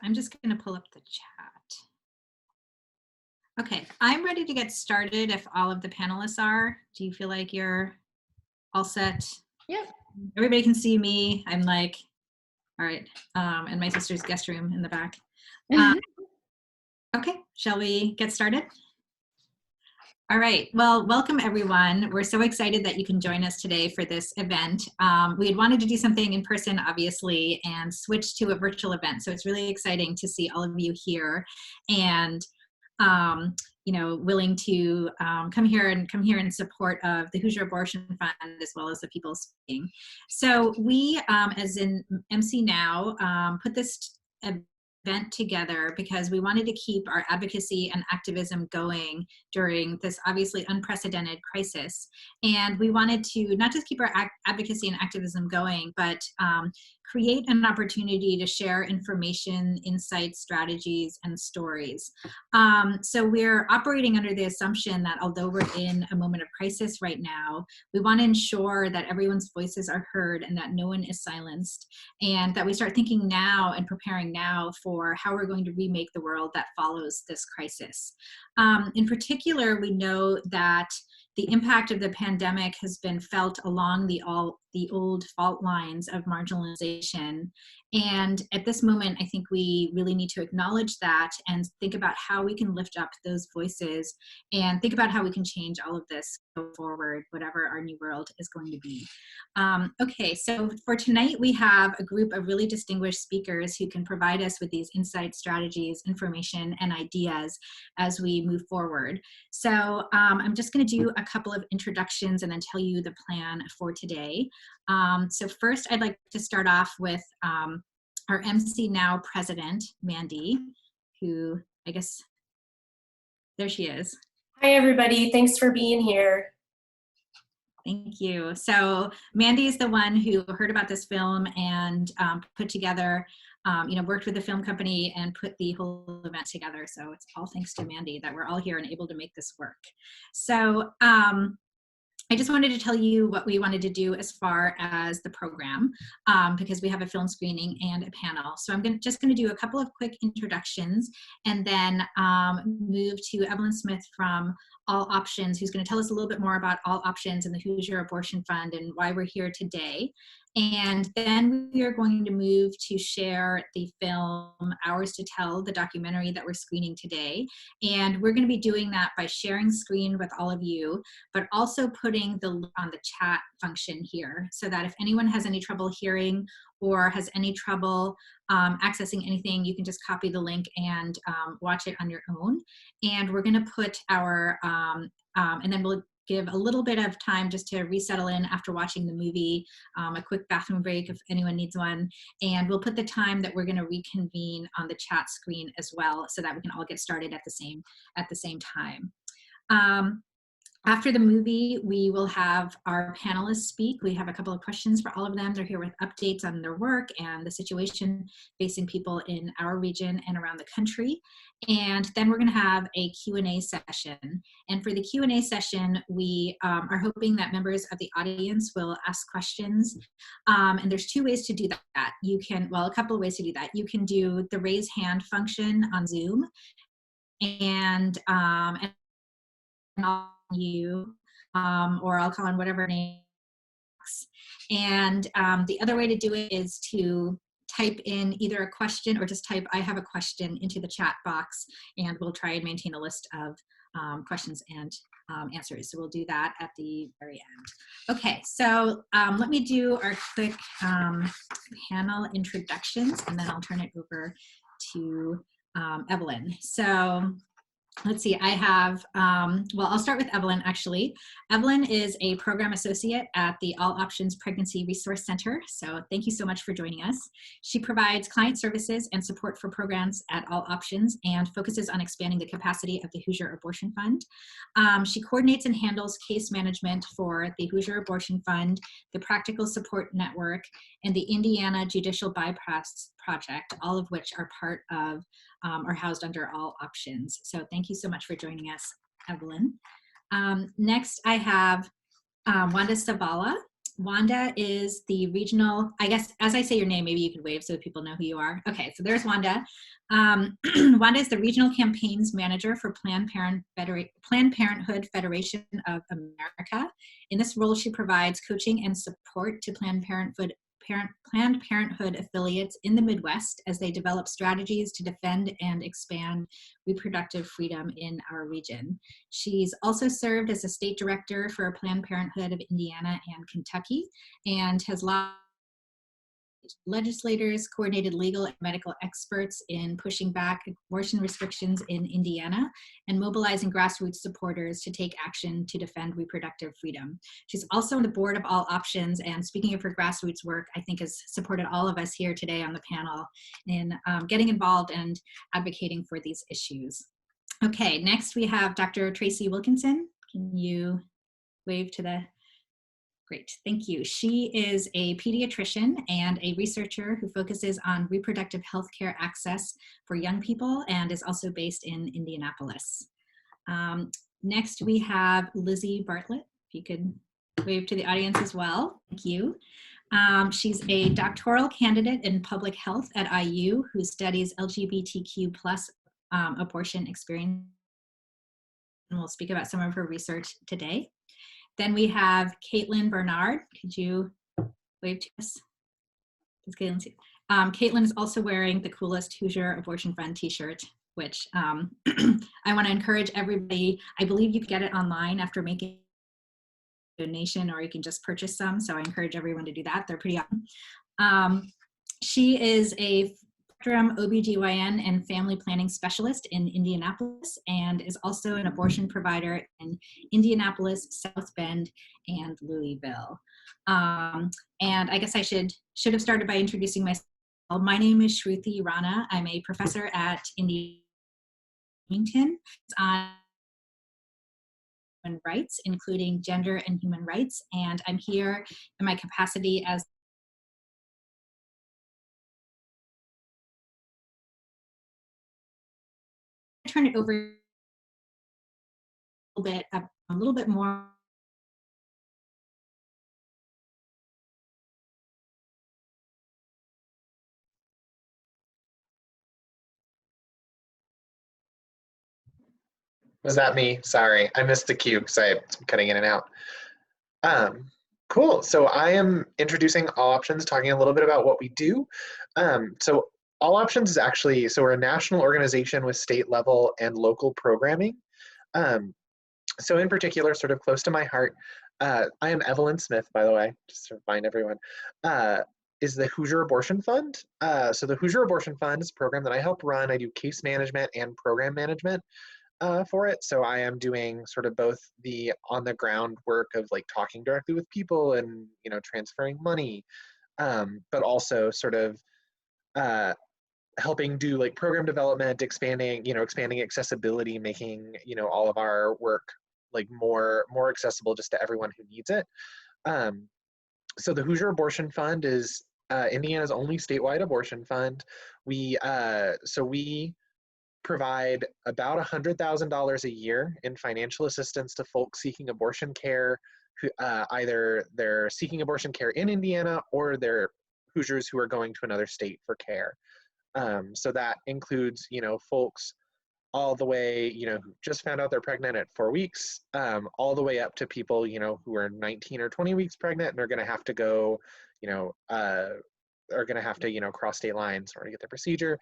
I'm just going to pull up the chat. Okay, I'm ready to get started if all of the panelists are. Do you feel like you're all set? Yep. Everybody can see me. I'm like, all right. And my sister's guest room in the back. Okay, shall we get started? All right, well, welcome everyone. We're so excited that you can join us today for this event. We had wanted to do something in person, obviously, and switch to a virtual event. So it's really exciting to see all of you here and willing to come here in support of the Hoosier Abortion Fund as well as the people speaking. So we, as in MCNOW, put this event together because we wanted to keep our advocacy and activism going during this obviously unprecedented crisis. And we wanted to not just keep our advocacy and activism going, but create an opportunity to share information, insights, strategies, and stories. So we're operating under the assumption that although we're in a moment of crisis right now, we want to ensure that everyone's voices are heard and that no one is silenced, and that we start thinking now and preparing now for how we're going to remake the world that follows this crisis. In particular, we know that the impact of the pandemic has been felt along the old fault lines of marginalization. And at this moment, I think we really need to acknowledge that and think about how we can lift up those voices and think about how we can change all of this go forward, whatever our new world is going to be. Okay, so for tonight, we have a group of really distinguished speakers who can provide us with these insights, strategies, information, and ideas as we move forward. So I'm just going to do a couple of introductions and then tell you the plan for today. So first, I'd like to start off with our MCNOW president, Mandy, who I guess, there she is. Hi, everybody. Thanks for being here. Thank you. So Mandy is the one who heard about this film and put together, worked with the film company and put the whole event together. So it's all thanks to Mandy that we're all here and able to make this work. So I just wanted to tell you what we wanted to do as far as the program, because we have a film screening and a panel. So I'm just going to do a couple of quick introductions and then move to Evelyn Smith from All Options, who's going to tell us a little bit more about All Options and the Hoosier Abortion Fund and why we're here today. And then we are going to move to share the film Ours to Tell, the documentary that we're screening today. And we're going to be doing that by sharing screen with all of you, but also putting the link on the chat function here so that if anyone has any trouble hearing or has any trouble accessing anything, you can just copy the link and watch it on your own. And we're going to put our, and then we'll give a little bit of time just to resettle in after watching the movie, a quick bathroom break if anyone needs one, and we'll put the time that we're going to reconvene on the chat screen as well so that we can all get started at the same time. After the movie, we will have our panelists speak. We have a couple of questions for all of them. They're here with updates on their work and the situation facing people in our region and around the country. And then we're going to have a Q&A session. And for the Q&A session, we are hoping that members of the audience will ask questions. And there's two ways to do that. You can, well, a couple of ways to do that. You can do the raise hand function on Zoom, and you or I'll call on whatever name. And the other way to do it is to type in either a question or just type I have a question into the chat box, and we'll try and maintain a list of questions and answers. So we'll do that at the very end. Okay, so let me do our quick panel introductions, and then I'll turn it over to Evelyn. So let's see, I have, well, I'll start with Evelyn, actually. Evelyn is a program associate at the All Options Pregnancy Resource Center, so thank you so much for joining us. She provides client services and support for programs at All Options and focuses on expanding the capacity of the Hoosier Abortion Fund. She coordinates and handles case management for the Hoosier Abortion Fund, the Practical Support Network, and the Indiana Judicial Bypass Project, all of which are part of are housed under All Options. So thank you so much for joining us, Evelyn. Next, I have Wanda Savala. Wanda is the regional, I guess, as I say your name, maybe you could wave so that people know who you are. Okay, so there's Wanda. Wanda is the Regional Campaigns Manager for Planned Parenthood Federation of America. In this role, she provides coaching and support to Planned Parenthood affiliates in the Midwest as they develop strategies to defend and expand reproductive freedom in our region. She's also served as a state director for Planned Parenthood of Indiana and Kentucky, and has legislators, coordinated legal and medical experts in pushing back abortion restrictions in Indiana, and mobilizing grassroots supporters to take action to defend reproductive freedom. She's also on the board of All Options, and speaking of her grassroots work, I think has supported all of us here today on the panel in getting involved and advocating for these issues. Okay, next we have Dr. Tracey Wilkinson. Can you wave to the... Great, thank you. She is a pediatrician and a researcher who focuses on reproductive health care access for young people, and is also based in Indianapolis. Next, we have Lizzy Bartlett. If you could wave to the audience as well, thank you. She's a doctoral candidate in public health at IU who studies LGBTQ+ abortion experience, and we'll speak about some of her research today. Then we have Caitlin Bernard. Could you wave to us? Does Caitlin see? Caitlin is also wearing the coolest Hoosier Abortion Fund t-shirt, which I want to encourage everybody. I believe you can get it online after making a donation, or you can just purchase some. So I encourage everyone to do that. They're pretty awesome. She is a OBGYN and family planning specialist in Indianapolis, and is also an abortion provider in Indianapolis, South Bend, and Louisville. And I guess I should have started by introducing myself. My name is Shruti Rana. I'm a professor at Wilkinson on human rights, including gender and human rights, and I'm here in my capacity as turn it over a little bit more. Was that me? Sorry, I missed the cue because I'm cutting in and out. Cool. So I am introducing All Options, talking a little bit about what we do. So All Options is actually, so we're a national organization with state level and local programming. So in particular, sort of close to my heart, I am Evelyn Smith, by the way, just to remind everyone, is the Hoosier Abortion Fund. So the Hoosier Abortion Fund is a program that I help run. I do case management and program management for it. So I am doing sort of both the on the ground work of like talking directly with people and, you know, transferring money, but also sort of helping do like program development, expanding accessibility, making, you know, all of our work like more accessible just to everyone who needs it. So the Hoosier Abortion Fund is Indiana's only statewide abortion fund. We provide about $100,000 a year in financial assistance to folks seeking abortion care, who either they're seeking abortion care in Indiana or they're Hoosiers who are going to another state for care. So that includes, you know, folks all the way, you know, who just found out they're pregnant at 4 weeks, all the way up to people, you know, who are 19 or 20 weeks pregnant and are going to have to go, you know, are going to have to, you know, cross state lines in order to get the procedure.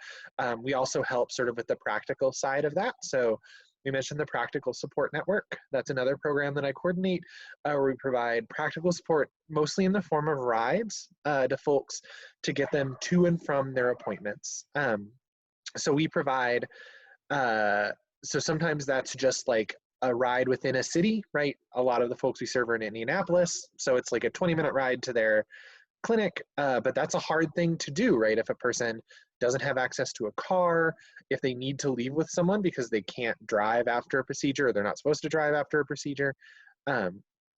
We also help sort of with the practical side of that. So we mentioned the Practical Support Network. That's another program that I coordinate, where we provide practical support, mostly in the form of rides to folks to get them to and from their appointments. So we provide, so sometimes that's just like a ride within a city, right? A lot of the folks we serve are in Indianapolis, so it's like a 20-minute ride to their clinic, but that's a hard thing to do, right? If a person doesn't have access to a car, if they need to leave with someone because they can't drive after a procedure, or they're not supposed to drive after a procedure,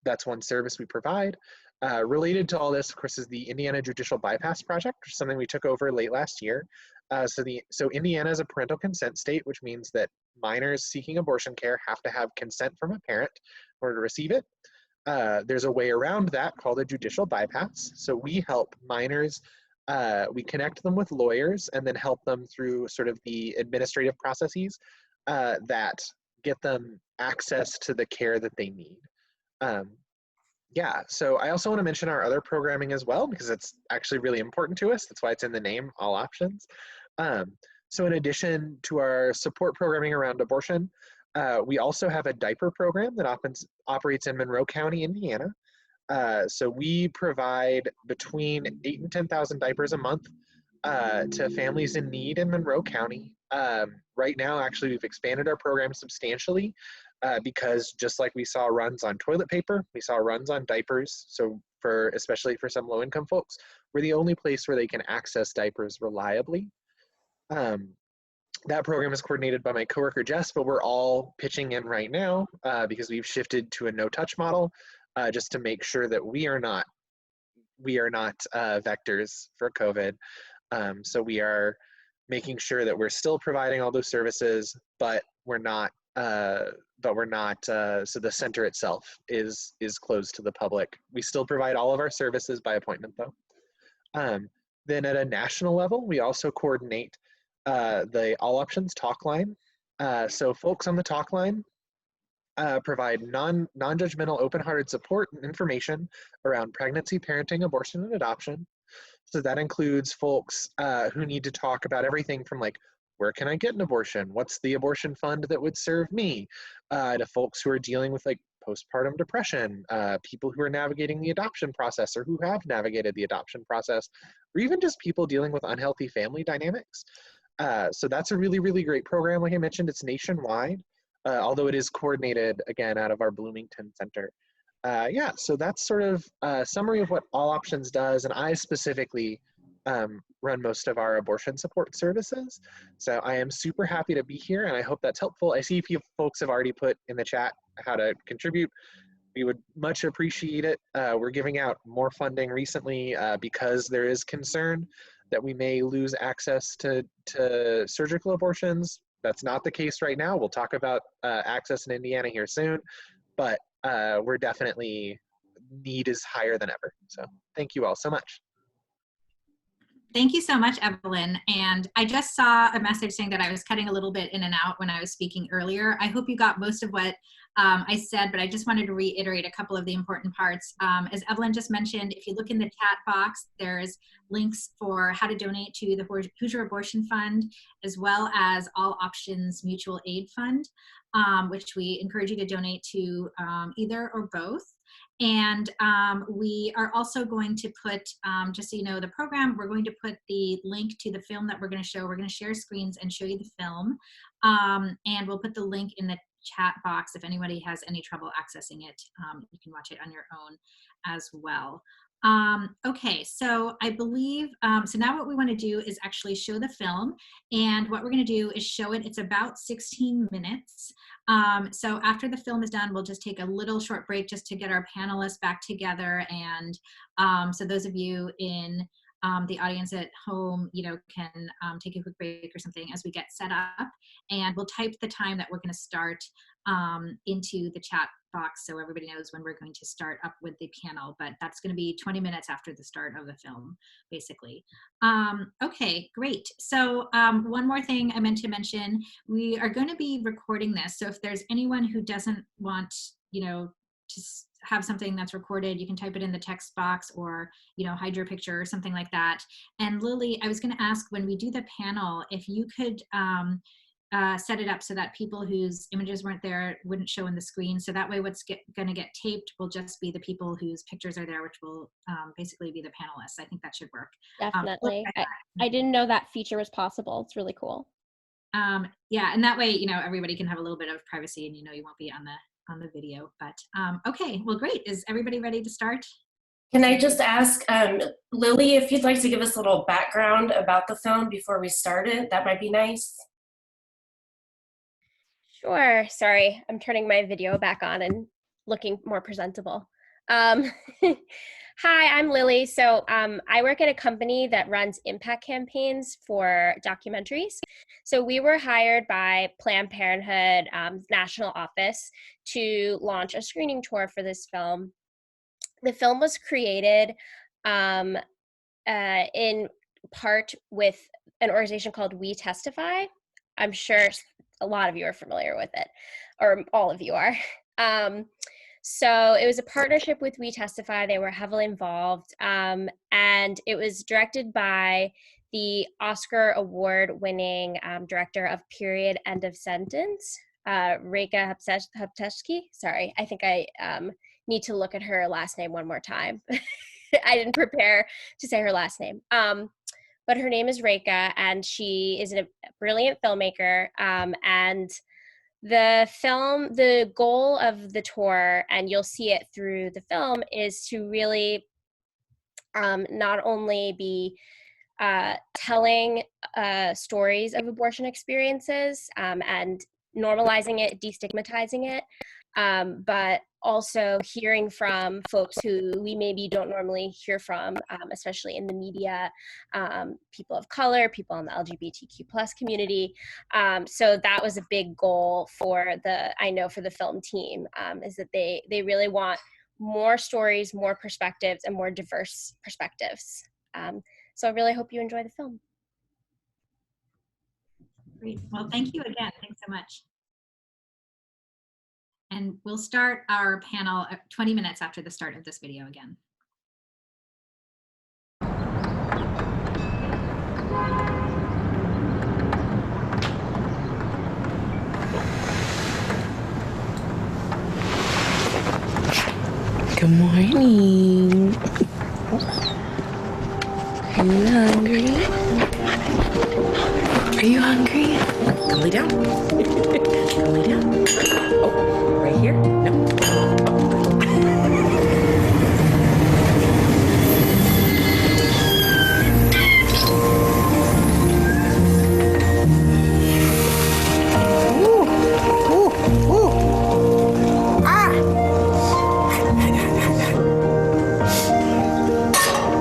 that's one service we provide. Related to all this, of course, is the Indiana Judicial Bypass Project, which is something we took over late last year. So Indiana is a parental consent state, which means that minors seeking abortion care have to have consent from a parent in order to receive it. There's a way around that called a judicial bypass. So we help minors we connect them with lawyers and then help them through sort of the administrative processes that get them access to the care that they need. Yeah, so I also want to mention our other programming as well, because it's actually really important to us. That's why it's in the name, All Options. So in addition to our support programming around abortion, we also have a diaper program that operates in Monroe County, Indiana. So we provide between 8,000 and 10,000 diapers a month to families in need in Monroe County. Right now, actually, we've expanded our program substantially because just like we saw runs on toilet paper, we saw runs on diapers. So especially for some low-income folks, we're the only place where they can access diapers reliably. That program is coordinated by my coworker Jess, but we're all pitching in right now because we've shifted to a no-touch model just to make sure that we are not vectors for COVID. So we are making sure that we're still providing all those services, but we're not. So the center itself is closed to the public. We still provide all of our services by appointment, though. Then at a national level, we also coordinate the All Options talk line. So folks on the talk line provide non-judgmental, open-hearted support and information around pregnancy, parenting, abortion, and adoption. So that includes folks who need to talk about everything from like, where can I get an abortion? What's the abortion fund that would serve me? To folks who are dealing with like postpartum depression, people who are navigating the adoption process or who have navigated the adoption process, or even just people dealing with unhealthy family dynamics. So that's a really, really great program. Like I mentioned, it's nationwide, although it is coordinated, again, out of our Bloomington Center. Yeah, so that's sort of a summary of what All Options does, and I specifically run most of our abortion support services. So I am super happy to be here, and I hope that's helpful. I see folks have already put in the chat how to contribute. We would much appreciate it. We're giving out more funding recently because there is concern that we may lose access to surgical abortions. That's not the case right now. We'll talk about access in Indiana here soon, but we're definitely, need is higher than ever. So thank you all so much. Thank you so much, Evelyn. And I just saw a message saying that I was cutting a little bit in and out when I was speaking earlier. I hope you got most of what I said, but I just wanted to reiterate a couple of the important parts. As Evelyn just mentioned, if you look in the chat box, there's links for how to donate to the Hoosier Abortion Fund, as well as All Options Mutual Aid Fund, which we encourage you to donate to either or both. And we are also going to put, just so you know, the program, we're going to put the link to the film that we're going to show. We're going to share screens and show you the film. And we'll put the link in the chat box. If anybody has any trouble accessing it, you can watch it on your own as well. Okay, so I believe, so now what we want to do is actually show the film, and what we're going to do is show it. It's about 16 minutes. So after the film is done, we'll just take a little short break just to get our panelists back together, and so those of you in the audience at home, you know, can take a quick break or something as we get set up, and we'll type the time that we're going to start into the chat box so everybody knows when we're going to start up with the panel, but that's going to be 20 minutes after the start of the film, basically. Okay, great. So one more thing I meant to mention, we are going to be recording this, so if there's anyone who doesn't want, you know, to have something that's recorded, you can type it in the text box or, you know, hide your picture or something like that. And Lily, I was going to ask, when we do the panel, if you could set it up so that people whose images weren't there wouldn't show in the screen. So that way what's going to get taped will just be the people whose pictures are there, which will basically be the panelists. I think that should work. Definitely. I didn't know that feature was possible. It's really cool. Yeah, and that way, you know, everybody can have a little bit of privacy, and you know, you won't be on the video. But okay, well, great. Is everybody ready to start? Can I just ask, Lily, if you'd like to give us a little background about the film before we start it, that might be nice. Sure. Sorry, I'm turning my video back on and looking more presentable. Hi, I'm Lily. So I work at a company that runs impact campaigns for documentaries. So we were hired by Planned Parenthood National Office to launch a screening tour for this film. The film was created in part with an organization called We Testify. I'm sure a lot of you are familiar with it, or all of you are. So it was a partnership with We Testify. They were heavily involved, and it was directed by the Oscar award-winning director of Period, End of Sentence, Reka Hapteshki. Sorry, I think I need to look at her last name one more time. I didn't prepare to say her last name. But her name is Reka, and she is a brilliant filmmaker. And the goal of the tour, and you'll see it through the film, is to really not only be telling stories of abortion experiences and normalizing it, destigmatizing it, but also hearing from folks who we maybe don't normally hear from, especially in the media, people of color, people in the LGBTQ+ community. So that was a big goal for the film team, is that they really want more stories, more perspectives, and more diverse perspectives. So I really hope you enjoy the film. Great. Well, thank you again. Thanks so much. And we'll start our panel 20 minutes after the start of this video again. Good morning. Are you hungry? Are you hungry? Come lay down. Come lay down. Oh, right here? No.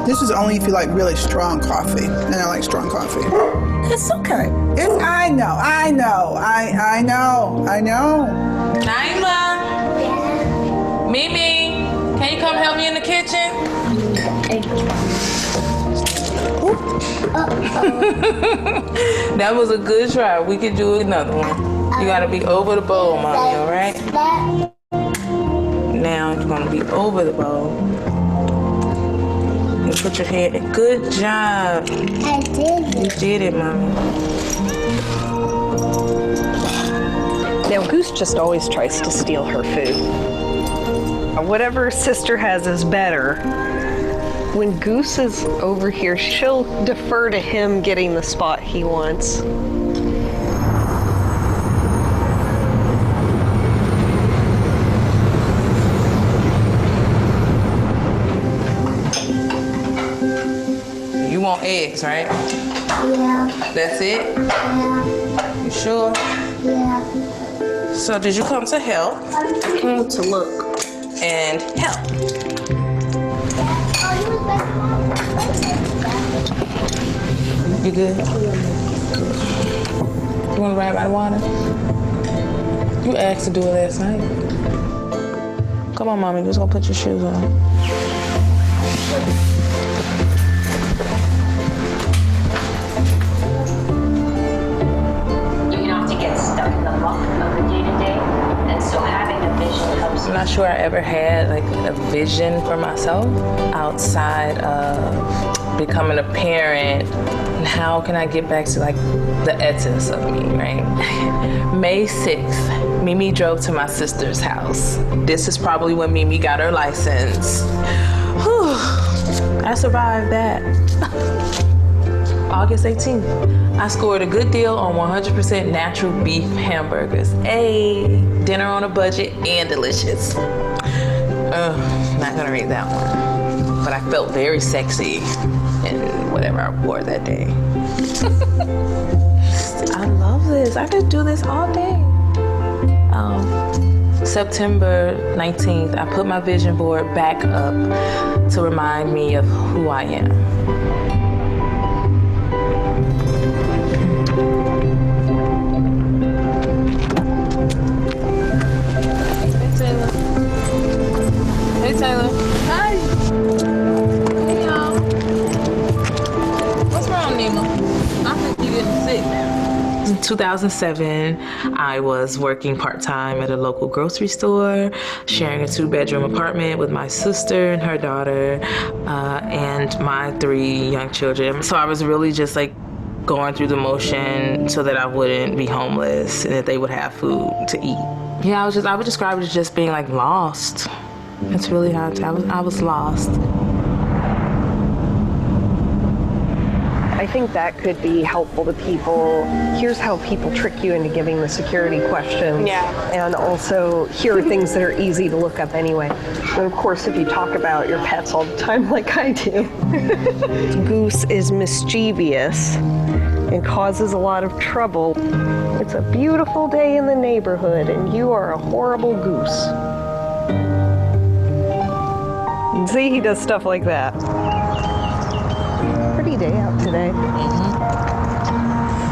This is only if you like really strong coffee, and I like strong coffee. It's okay. I know. Naima. Yeah. Mimi, can you come help me in the kitchen? That was a good try. We could do another one. You gotta be over the bowl, mommy, all right? Now you're gonna be over the bowl. And put your head in. Good job. I did it. You did it, mommy. Now, Goose just always tries to steal her food. Whatever her sister has is better. When Goose is over here, she'll defer to him getting the spot he wants. You want eggs, right? Yeah. That's it? Yeah. You sure? Yeah. So did you come to help? I came to look. And help. You good? You want to ride by the water? You asked to do it last night. Come on, mommy. Just gonna put your shoes on. I'm not sure I ever had like a vision for myself outside of becoming a parent, and how can I get back to like the essence of me, right? May 6th, Mimi drove to my sister's house. This is probably when Mimi got her license. Whew, I survived that. August 18th, I scored a good deal on 100% natural beef hamburgers. Dinner on a budget and delicious. Not gonna read that one. But I felt very sexy in whatever I wore that day. I love this. I could do this all day. September 19th, I put my vision board back up to remind me of who I am. Hey Taylor. Hi. Hey y'all. 2007, I was working part-time at a local grocery store, sharing a 2-bedroom apartment with my sister and her daughter, and my 3 young children. So I was really just like going through the motion so that I wouldn't be homeless and that they would have food to eat. Yeah, I would describe it as just being like lost. It's really hard to, I was lost. I think that could be helpful to people. Here's how people trick you into giving the security questions. Yeah. And also, here are things that are easy to look up anyway. And of course, if you talk about your pets all the time like I do. Goose is mischievous and causes a lot of trouble. It's a beautiful day in the neighborhood and you are a horrible goose. See, he does stuff like that. Pretty day out today.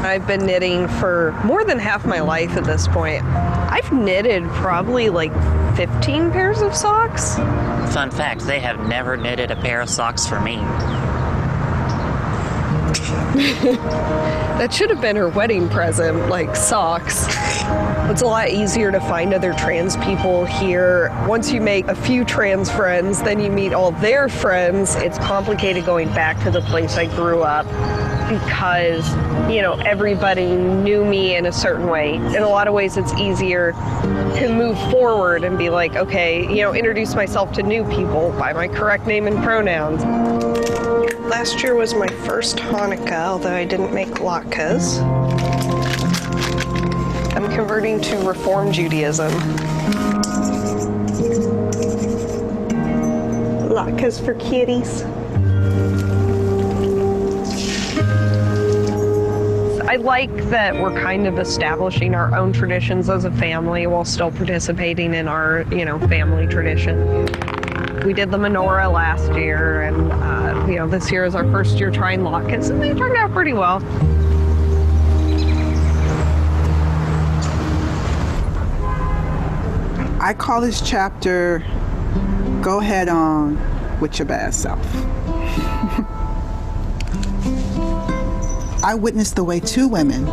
I've been knitting for more than half my life at this point. I've knitted probably like 15 pairs of socks. Fun fact, they have never knitted a pair of socks for me. That should have been her wedding present, like socks. It's a lot easier to find other trans people here. Once you make a few trans friends, then you meet all their friends. It's complicated going back to the place I grew up because, you know, everybody knew me in a certain way. In a lot of ways, it's easier to move forward and be like, okay, you know, introduce myself to new people by my correct name and pronouns. Last year was my first Hanukkah, although I didn't make latkes. I'm converting to Reform Judaism. Latkes for kitties. I like that we're kind of establishing our own traditions as a family while still participating in our, you know, family tradition. We did the menorah last year, and you know, this year is our first year trying latkes, and they turned out pretty well. I call this chapter, Go Head On with Your Bad Self. I witnessed the way 2 women,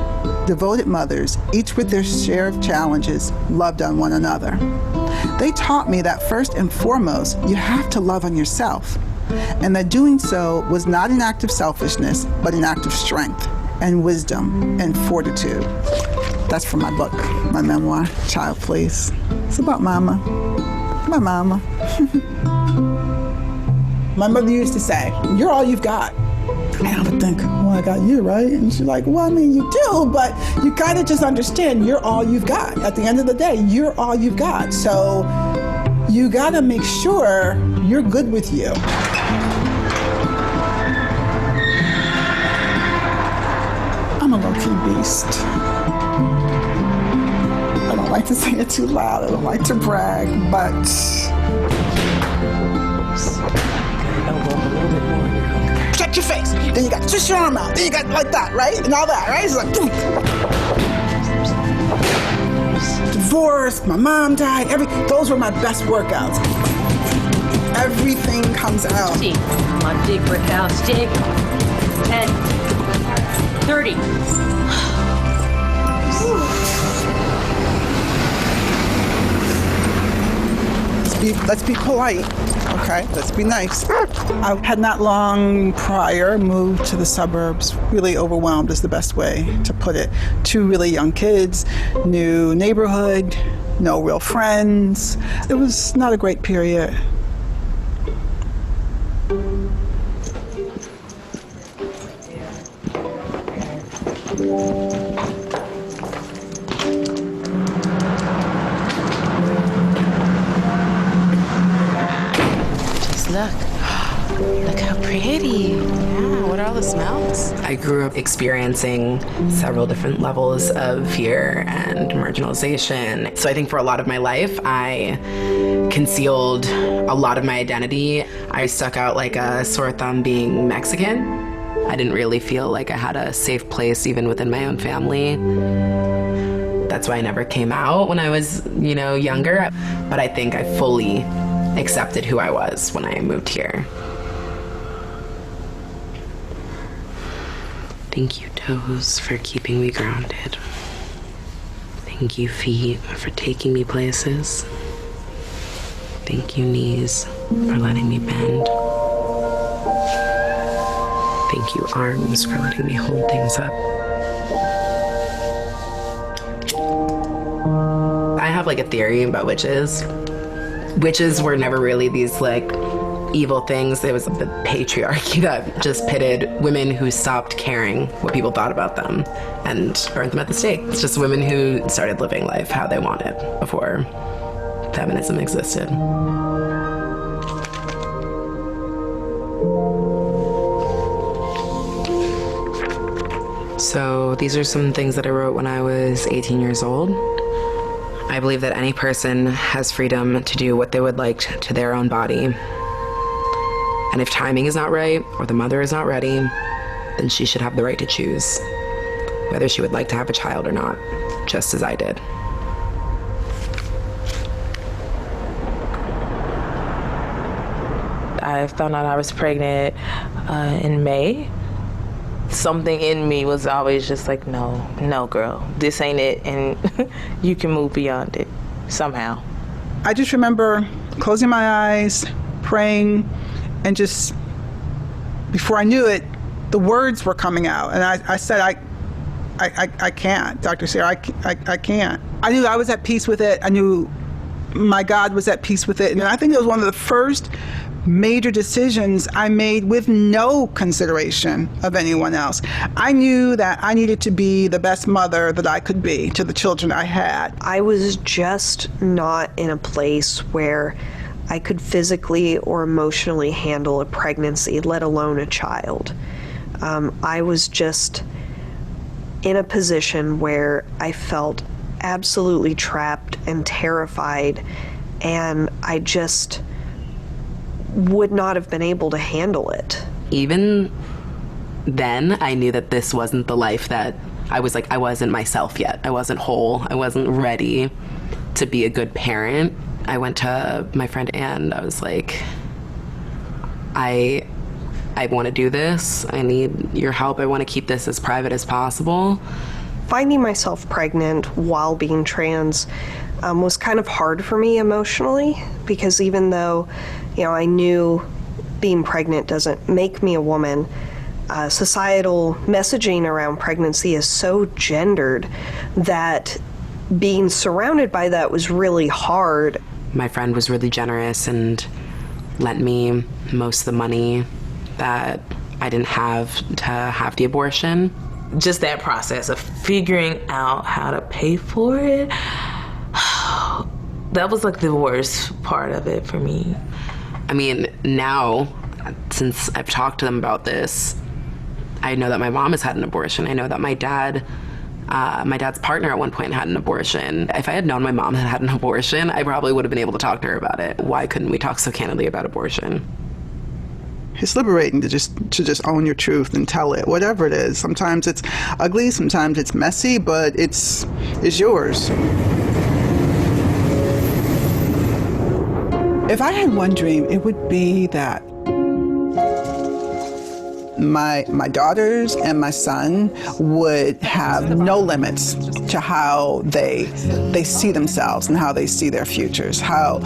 devoted mothers, each with their share of challenges, loved on one another. They taught me that first and foremost, you have to love on yourself, and that doing so was not an act of selfishness, but an act of strength and wisdom and fortitude. That's from my book, my memoir, Child Please. It's about mama. My mama. My mother used to say, you're all you've got. And I would think, well, I got you, right? And she's like, well, I mean, you do, but you gotta just understand you're all you've got. At the end of the day, you're all you've got. So you gotta make sure you're good with you. I'm a low-key beast. I don't like to say it too loud. I don't like to brag, but check your face. Then you got twist your arm out. Then you got like that, right? And all that, right? It's like divorce, my mom died, those were my best workouts. Everything comes out. Come on, dig, brick house, dig. 10, 30. Let's be polite, okay? Let's be nice. I had not long prior moved to the suburbs, really overwhelmed is the best way to put it. 2 really young kids, new neighborhood, no real friends. It was not a great period. Look how pretty. Yeah, what are all the smells? I grew up experiencing several different levels of fear and marginalization. So I think for a lot of my life, I concealed a lot of my identity. I stuck out like a sore thumb being Mexican. I didn't really feel like I had a safe place even within my own family. That's why I never came out when I was, younger. But I think I fully accepted who I was when I moved here. Thank you, toes, for keeping me grounded. Thank you, feet, for taking me places. Thank you, knees, for letting me bend. Thank you, arms, for letting me hold things up. I have like a theory about witches. Witches were never really these like evil things. It was the patriarchy that just pitted women who stopped caring what people thought about them and burned them at the stake. It's just women who started living life how they wanted before feminism existed. So these are some things that I wrote when I was 18 years old. I believe that any person has freedom to do what they would like to their own body. And if timing is not right or the mother is not ready, then she should have the right to choose whether she would like to have a child or not, just as I did. I found out I was pregnant in May. Something in me was always just like, no, girl, this ain't it, and you can move beyond it somehow. I just remember closing my eyes, praying, and just, before I knew it, the words were coming out. And I said, I can't, Dr. Sarah, I can't. I knew I was at peace with it. I knew my God was at peace with it. And I think it was one of the first major decisions I made with no consideration of anyone else. I knew that I needed to be the best mother that I could be to the children I had. I was just not in a place where I could physically or emotionally handle a pregnancy, let alone a child. I was just in a position where I felt absolutely trapped and terrified, and I just would not have been able to handle it. Even then, I knew that this wasn't the life that I was like, I wasn't myself yet. I wasn't whole. I wasn't ready to be a good parent. I went to my friend Anne. I was like, I want to do this. I need your help. I want to keep this as private as possible. Finding myself pregnant while being trans was kind of hard for me emotionally, because even though, I knew being pregnant doesn't make me a woman, societal messaging around pregnancy is so gendered that being surrounded by that was really hard. My friend was really generous and lent me most of the money that I didn't have to have the abortion. Just that process of figuring out how to pay for it, that was like the worst part of it for me. I mean, now, since I've talked to them about this, I know that my mom has had an abortion. I know that my dad's partner at one point had an abortion. If I had known my mom had had an abortion, I probably would have been able to talk to her about it. Why couldn't we talk so candidly about abortion? It's liberating to just own your truth and tell it, whatever it is. Sometimes it's ugly, sometimes it's messy, but it's yours. If I had one dream, it would be that my daughters and my son would have no limits to how they see themselves and how they see their futures, how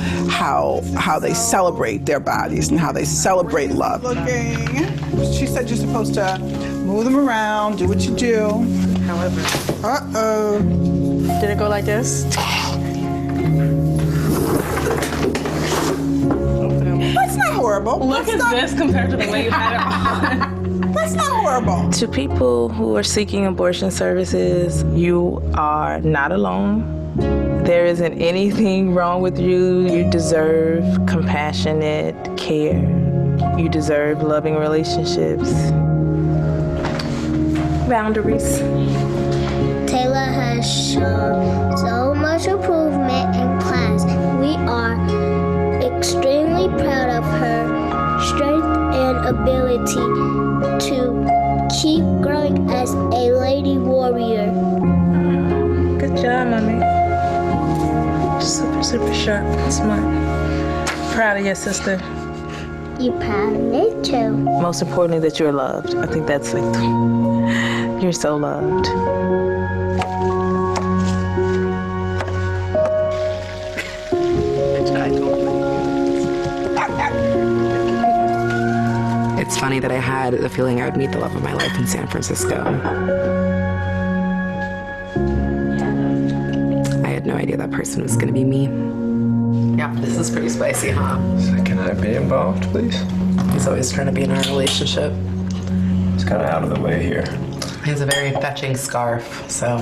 they celebrate their bodies and how they celebrate love. She said you're supposed to move them around, do what you do. However. Uh-oh. Did it go like this? That's not horrible. Look at this compared to the way you had it on. That's not horrible. To people who are seeking abortion services, you are not alone. There isn't anything wrong with you. You deserve compassionate care. You deserve loving relationships. Boundaries. Taylor has shown so much improvement in class. We are extremely proud of her strength and ability to keep growing as a lady warrior. Good job, mommy. Super, super sharp, smart. Proud of your sister. You proud of me too. Most importantly, that you're loved. I think that's like You're so loved. It's funny that I had the feeling I would meet the love of my life in San Francisco. I had no idea that person was going to be me. Yeah, this is pretty spicy, huh? So can I be involved, please? He's always trying to be in our relationship. It's kind of out of the way here. He has a very fetching scarf, so.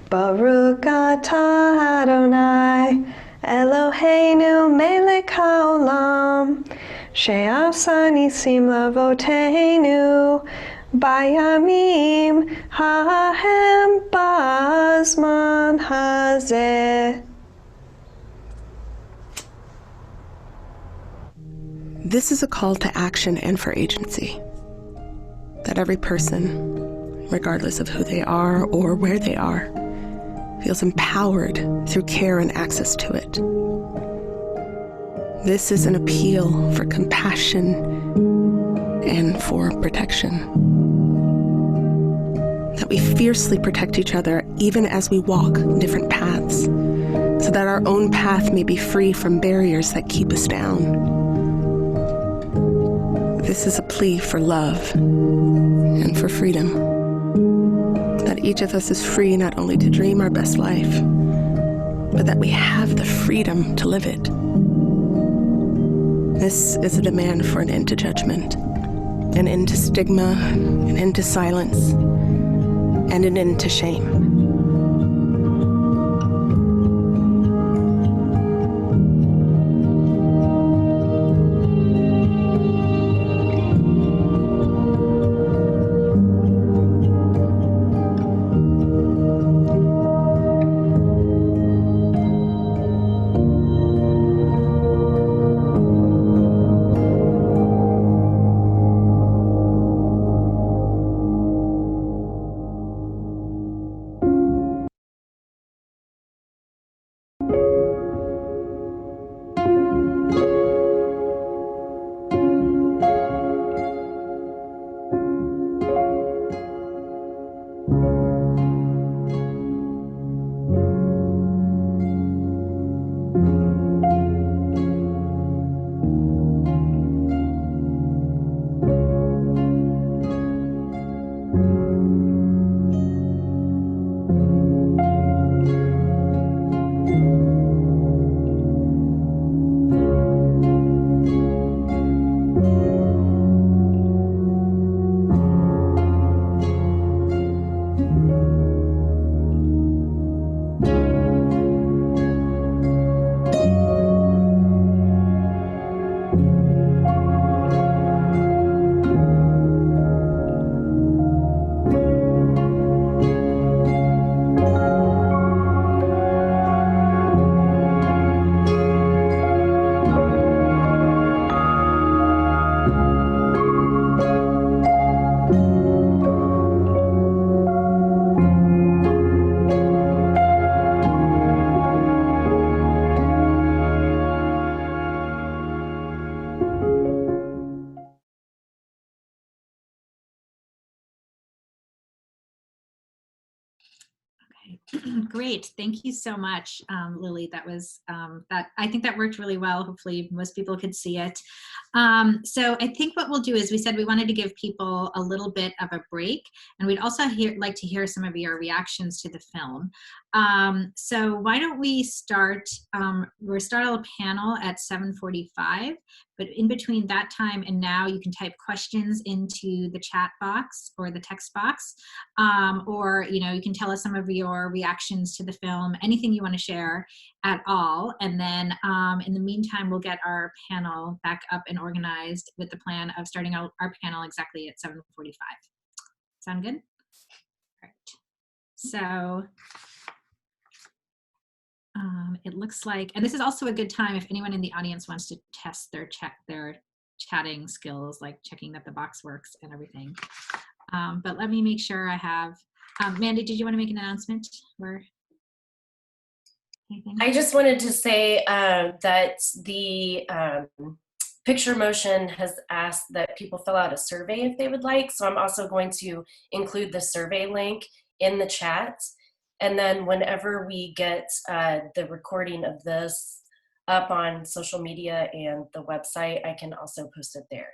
Baruch atah Adonai, Eloheinu melech haolam, she'asa nisim lavoteinu, bayamim hahem ba'azman hazeh. This is a call to action and for agency. That every person, regardless of who they are or where they are, feels empowered through care and access to it. This is an appeal for compassion and for protection. That we fiercely protect each other even as we walk different paths, so that our own path may be free from barriers that keep us down. This is a plea for love and for freedom. That each of us is free not only to dream our best life, but that we have the freedom to live it. This is a demand for an end to judgment, an end to stigma, an end to silence, and an end to shame. Great, thank you so much, Lily. That was I think that worked really well. Hopefully most people could see it. So I think what we'll do is, we said we wanted to give people a little bit of a break, and we'd also like to hear some of your reactions to the film. So why don't we start, we'll start a panel at 7:45, but in between that time and now, you can type questions into the chat box or the text box, or you can tell us some of your reactions to the film, anything you want to share at all. And then in the meantime, we'll get our panel back up and organized with the plan of starting our panel exactly at 7:45. Sound good? All right. So it looks like, and this is also a good time if anyone in the audience wants to test their chatting skills, like checking that the box works and everything. But let me make sure I have, Mandy, did you want to make an announcement or anything? I just wanted to say that the Picture Motion has asked that people fill out a survey if they would like. So I'm also going to include the survey link in the chat. And then whenever we get the recording of this up on social media and the website, I can also post it there.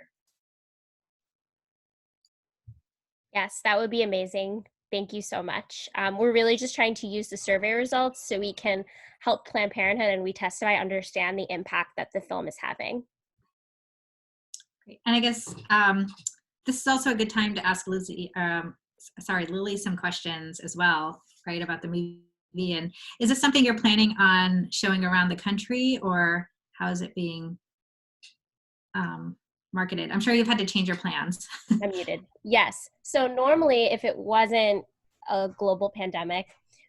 Yes, that would be amazing. Thank you so much. We're really just trying to use the survey results so we can help Planned Parenthood and We Testify understand the impact that the film is having. Great. And I guess this is also a good time to ask Lizzy, Lily some questions as well, right, about the movie. And is this something you're planning on showing around the country, or how is it being marketed? I'm sure you've had to change your plans. I'm muted. Yes. So normally, if it wasn't a global pandemic,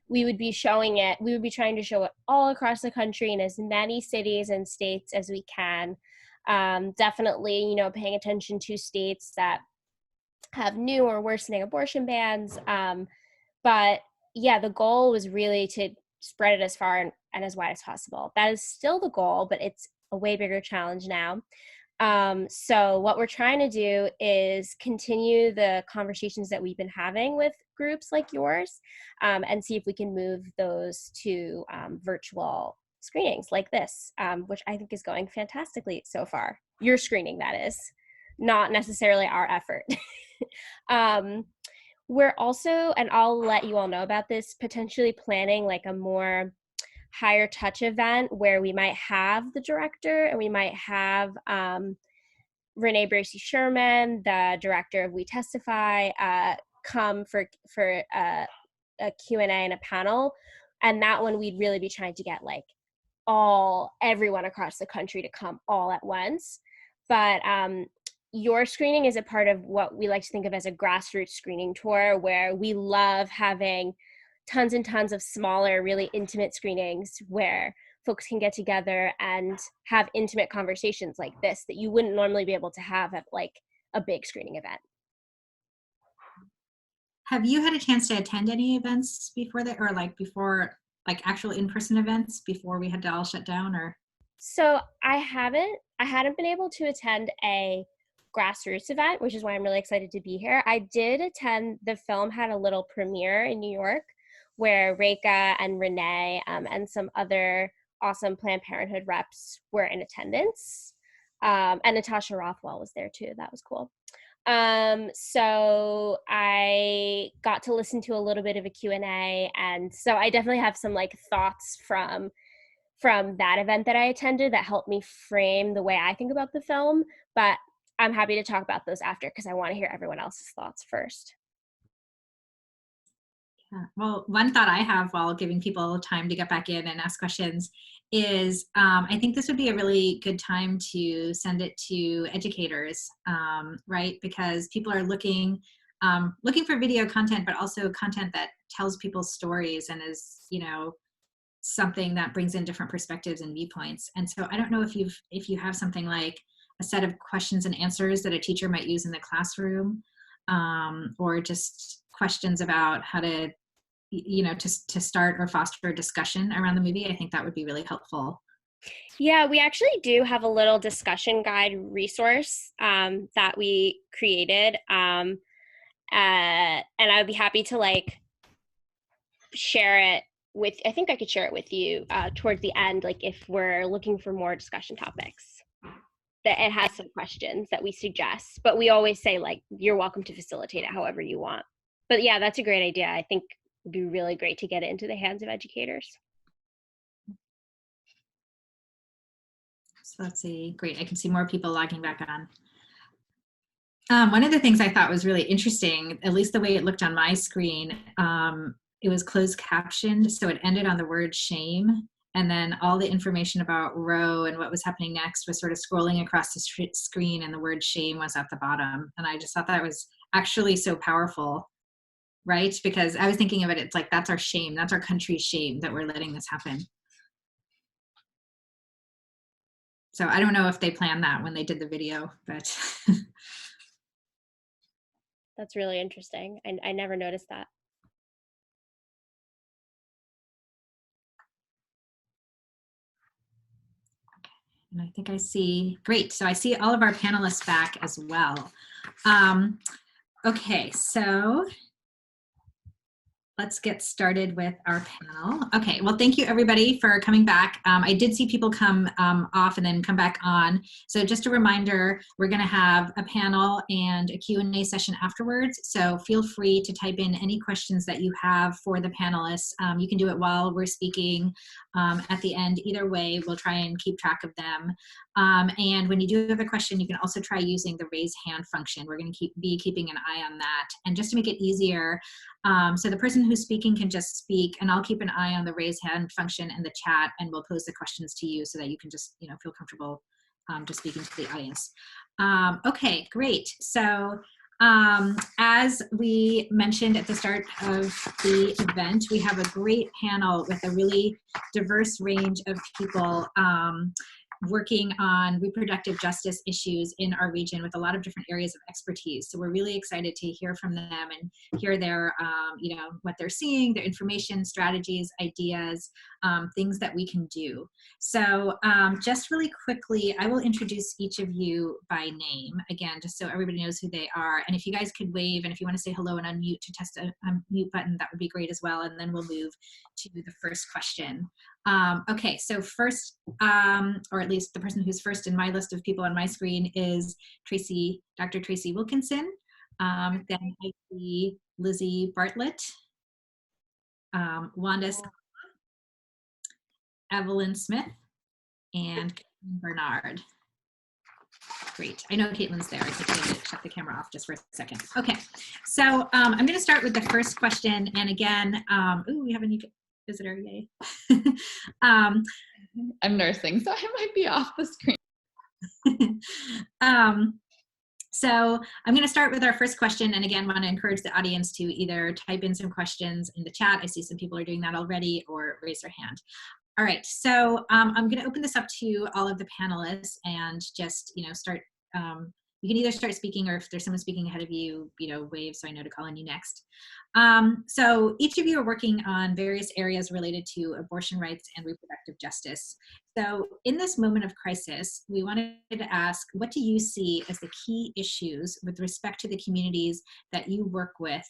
we would be showing it, we would be trying to show it all across the country in as many cities and states as we can. Definitely, you know, paying attention to states that have new or worsening abortion bans. But yeah, the goal was really to spread it as far and as wide as possible. That is still the goal, but it's a way bigger challenge now. So what we're trying to do is continue the conversations that we've been having with groups like yours, and see if we can move those to virtual screenings like this, which I think is going fantastically so far. Your screening, that is, not necessarily our effort. We're also, and I'll let you all know about this, potentially planning like a more higher touch event where we might have the director and we might have Renee Bracey Sherman, the director of We Testify, come for a Q&A and a panel. And that one we'd really be trying to get like everyone across the country to come all at once. But your screening is a part of what we like to think of as a grassroots screening tour, where we love having tons and tons of smaller, really intimate screenings where folks can get together and have intimate conversations like this that you wouldn't normally be able to have at like a big screening event. Have you had a chance to attend any events before that, or like before, like actual in-person events before we had to all shut down? Or so I hadn't been able to attend a grassroots event, which is why I'm really excited to be here. I did attend, the film had a little premiere in New York where Reka and Renee and some other awesome Planned Parenthood reps were in attendance. And Natasha Rothwell was there too. That was cool. So I got to listen to a little bit of a Q&A, and so I definitely have some like thoughts from that event that I attended that helped me frame the way I think about the film, but I'm happy to talk about those after because I want to hear everyone else's thoughts first. yeah. Well, one thought I have while giving people time to get back in and ask questions is I think this would be a really good time to send it to educators, right? Because people are looking for video content, but also content that tells people's stories and is, you know, something that brings in different perspectives and viewpoints. And so I don't know if you have something like a set of questions and answers that a teacher might use in the classroom, or just questions about how to, you know, to start or foster a discussion around the movie. I think that would be really helpful. Yeah, we actually do have a little discussion guide resource that we created. And I would be happy to like share it with, I think I could share it with you towards the end, like if we're looking for more discussion topics. That it has some questions that we suggest, but we always say like, you're welcome to facilitate it however you want. But yeah, that's a great idea. I think it'd be really great to get it into the hands of educators. So let's see, great, I can see more people logging back on. One of the things I thought was really interesting, at least the way it looked on my screen, it was closed captioned, so it ended on the word shame. And then all the information about Roe and what was happening next was sort of scrolling across the screen, and the word shame was at the bottom. And I just thought that was actually so powerful, right? Because I was thinking of it, it's like, that's our shame. That's our country's shame that we're letting this happen. So I don't know if they planned that when they did the video, but. That's really interesting. I never noticed that. And I think I see, great. So I see all of our panelists back as well. Okay, so let's get started with our panel. Okay, well, thank you everybody for coming back. I did see people come off and then come back on. So just a reminder, we're gonna have a panel and a Q&A session afterwards. So feel free to type in any questions that you have for the panelists. You can do it while we're speaking at the end. Either way, we'll try and keep track of them. And when you do have a question, you can also try using the raise hand function. We're gonna be keeping an eye on that. And just to make it easier, so the person who's speaking can just speak, and I'll keep an eye on the raise hand function in the chat, and we'll pose the questions to you so that you can just, you know, feel comfortable just speaking to the audience. Okay, great. So as we mentioned at the start of the event, we have a great panel with a really diverse range of people working on reproductive justice issues in our region with a lot of different areas of expertise. So we're really excited to hear from them and hear their, you know, what they're seeing, their information, strategies, ideas, things that we can do. So just really quickly, I will introduce each of you by name, again, just so everybody knows who they are. And if you guys could wave, and if you want to say hello and unmute to test a mute button, that would be great as well. And then we'll move to the first question. Okay, so first, or at least the person who's first in my list of people on my screen is Tracey, Dr. Tracey Wilkinson. Then I see Lizzy Bartlett, Wanda, Evelyn Smith, and Bernard. Great, I know Caitlin's there. I think I'm going to shut the camera off just for a second. Okay, so I'm going to start with the first question. And again, ooh, we have a new visitor, yay. I'm nursing, so I might be off the screen. So I'm going to start with our first question, and again, want to encourage the audience to either type in some questions in the chat. I see some people are doing that already, or raise their hand. All right, so I'm going to open this up to all of the panelists and just, you know, start. You can either start speaking, or if there's someone speaking ahead of you, you know, wave so I know to call on you next. So each of you are working on various areas related to abortion rights and reproductive justice. So in this moment of crisis, we wanted to ask, what do you see as the key issues with respect to the communities that you work with?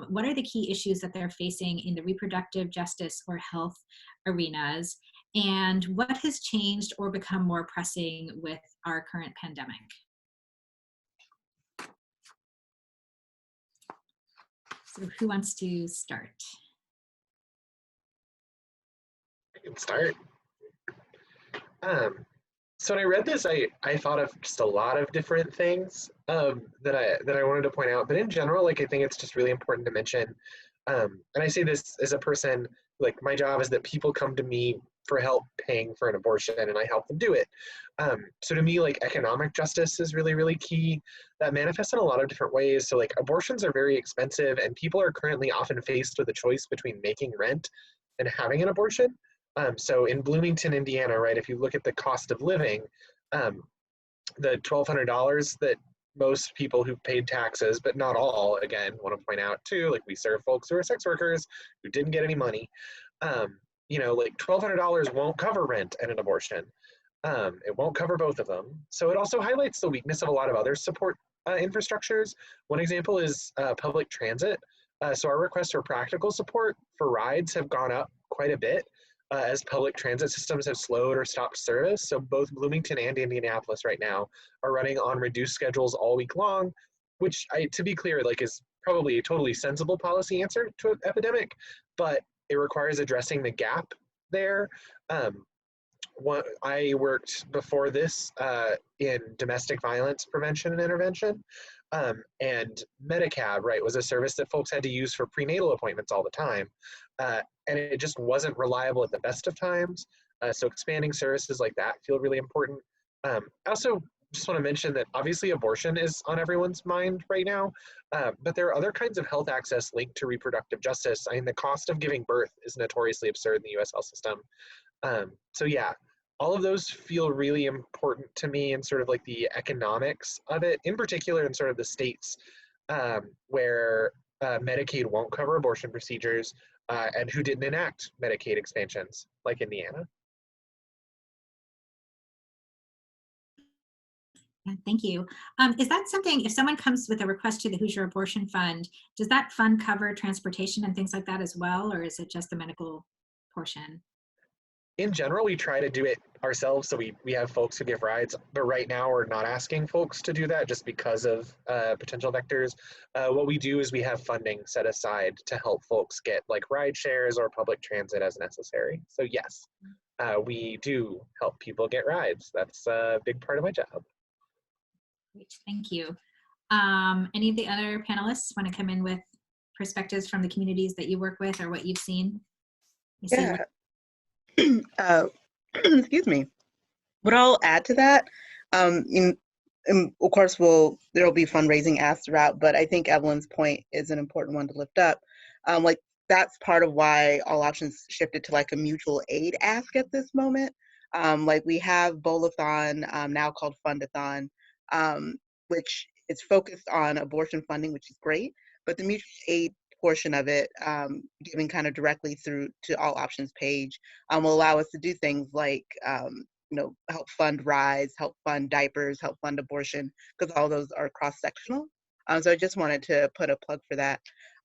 What are the key issues that they're facing in the reproductive justice or health arenas? And what has changed or become more pressing with our current pandemic? So who wants to start? I can start. So when I read this, I thought of just a lot of different things that I wanted to point out. But in general, like, I think it's just really important to mention, and I say this as a person, like, my job is that people come to me for help paying for an abortion, and I help them do it. So to me, like, economic justice is really, really key. That manifests in a lot of different ways. So, like, abortions are very expensive, and people are currently often faced with a choice between making rent and having an abortion. So in Bloomington, Indiana, right, if you look at the cost of living, the $1,200 that most people who paid taxes, but not all, again, want to point out too, like, we serve folks who are sex workers who didn't get any money. You know, like, $1,200 won't cover rent and an abortion. It won't cover both of them. So it also highlights the weakness of a lot of other support infrastructures. One example is public transit. So our requests for practical support for rides have gone up quite a bit as public transit systems have slowed or stopped service. So both Bloomington and Indianapolis right now are running on reduced schedules all week long, which, to be clear, like, is probably a totally sensible policy answer to an epidemic, but it requires addressing the gap there. I worked before this in domestic violence prevention and intervention, and Medicab, right, was a service that folks had to use for prenatal appointments all the time, and it just wasn't reliable at the best of times. So expanding services like that feel really important. I also just want to mention that obviously abortion is on everyone's mind right now, but there are other kinds of health access linked to reproductive justice. I mean, the cost of giving birth is notoriously absurd in the US health system. So yeah, all of those feel really important to me, and sort of like the economics of it, in particular in sort of the states where Medicaid won't cover abortion procedures and who didn't enact Medicaid expansions, like Indiana. Yeah, thank you. Is that something, if someone comes with a request to the Hoosier Abortion Fund, does that fund cover transportation and things like that as well, or is it just the medical portion? In general, we try to do it ourselves, so we have folks who give rides, but right now we're not asking folks to do that just because of potential vectors. What we do is we have funding set aside to help folks get like ride shares or public transit as necessary. So yes, we do help people get rides. That's a big part of my job. Great, thank you. Any of the other panelists want to come in with perspectives from the communities that you work with or what you've seen? Yeah. Excuse me. What I'll add to that, of course, there'll be fundraising asked throughout, but I think Evelyn's point is an important one to lift up. Like that's part of why All Options shifted to like a mutual aid ask at this moment. Like we have Bowl-a-thon, now called Fundathon, which is focused on abortion funding, which is great, but the mutual aid portion of it, giving kind of directly through to All Options page, will allow us to do things like help fund rides, help fund diapers, help fund abortion, because all those are cross-sectional. So I just wanted to put a plug for that.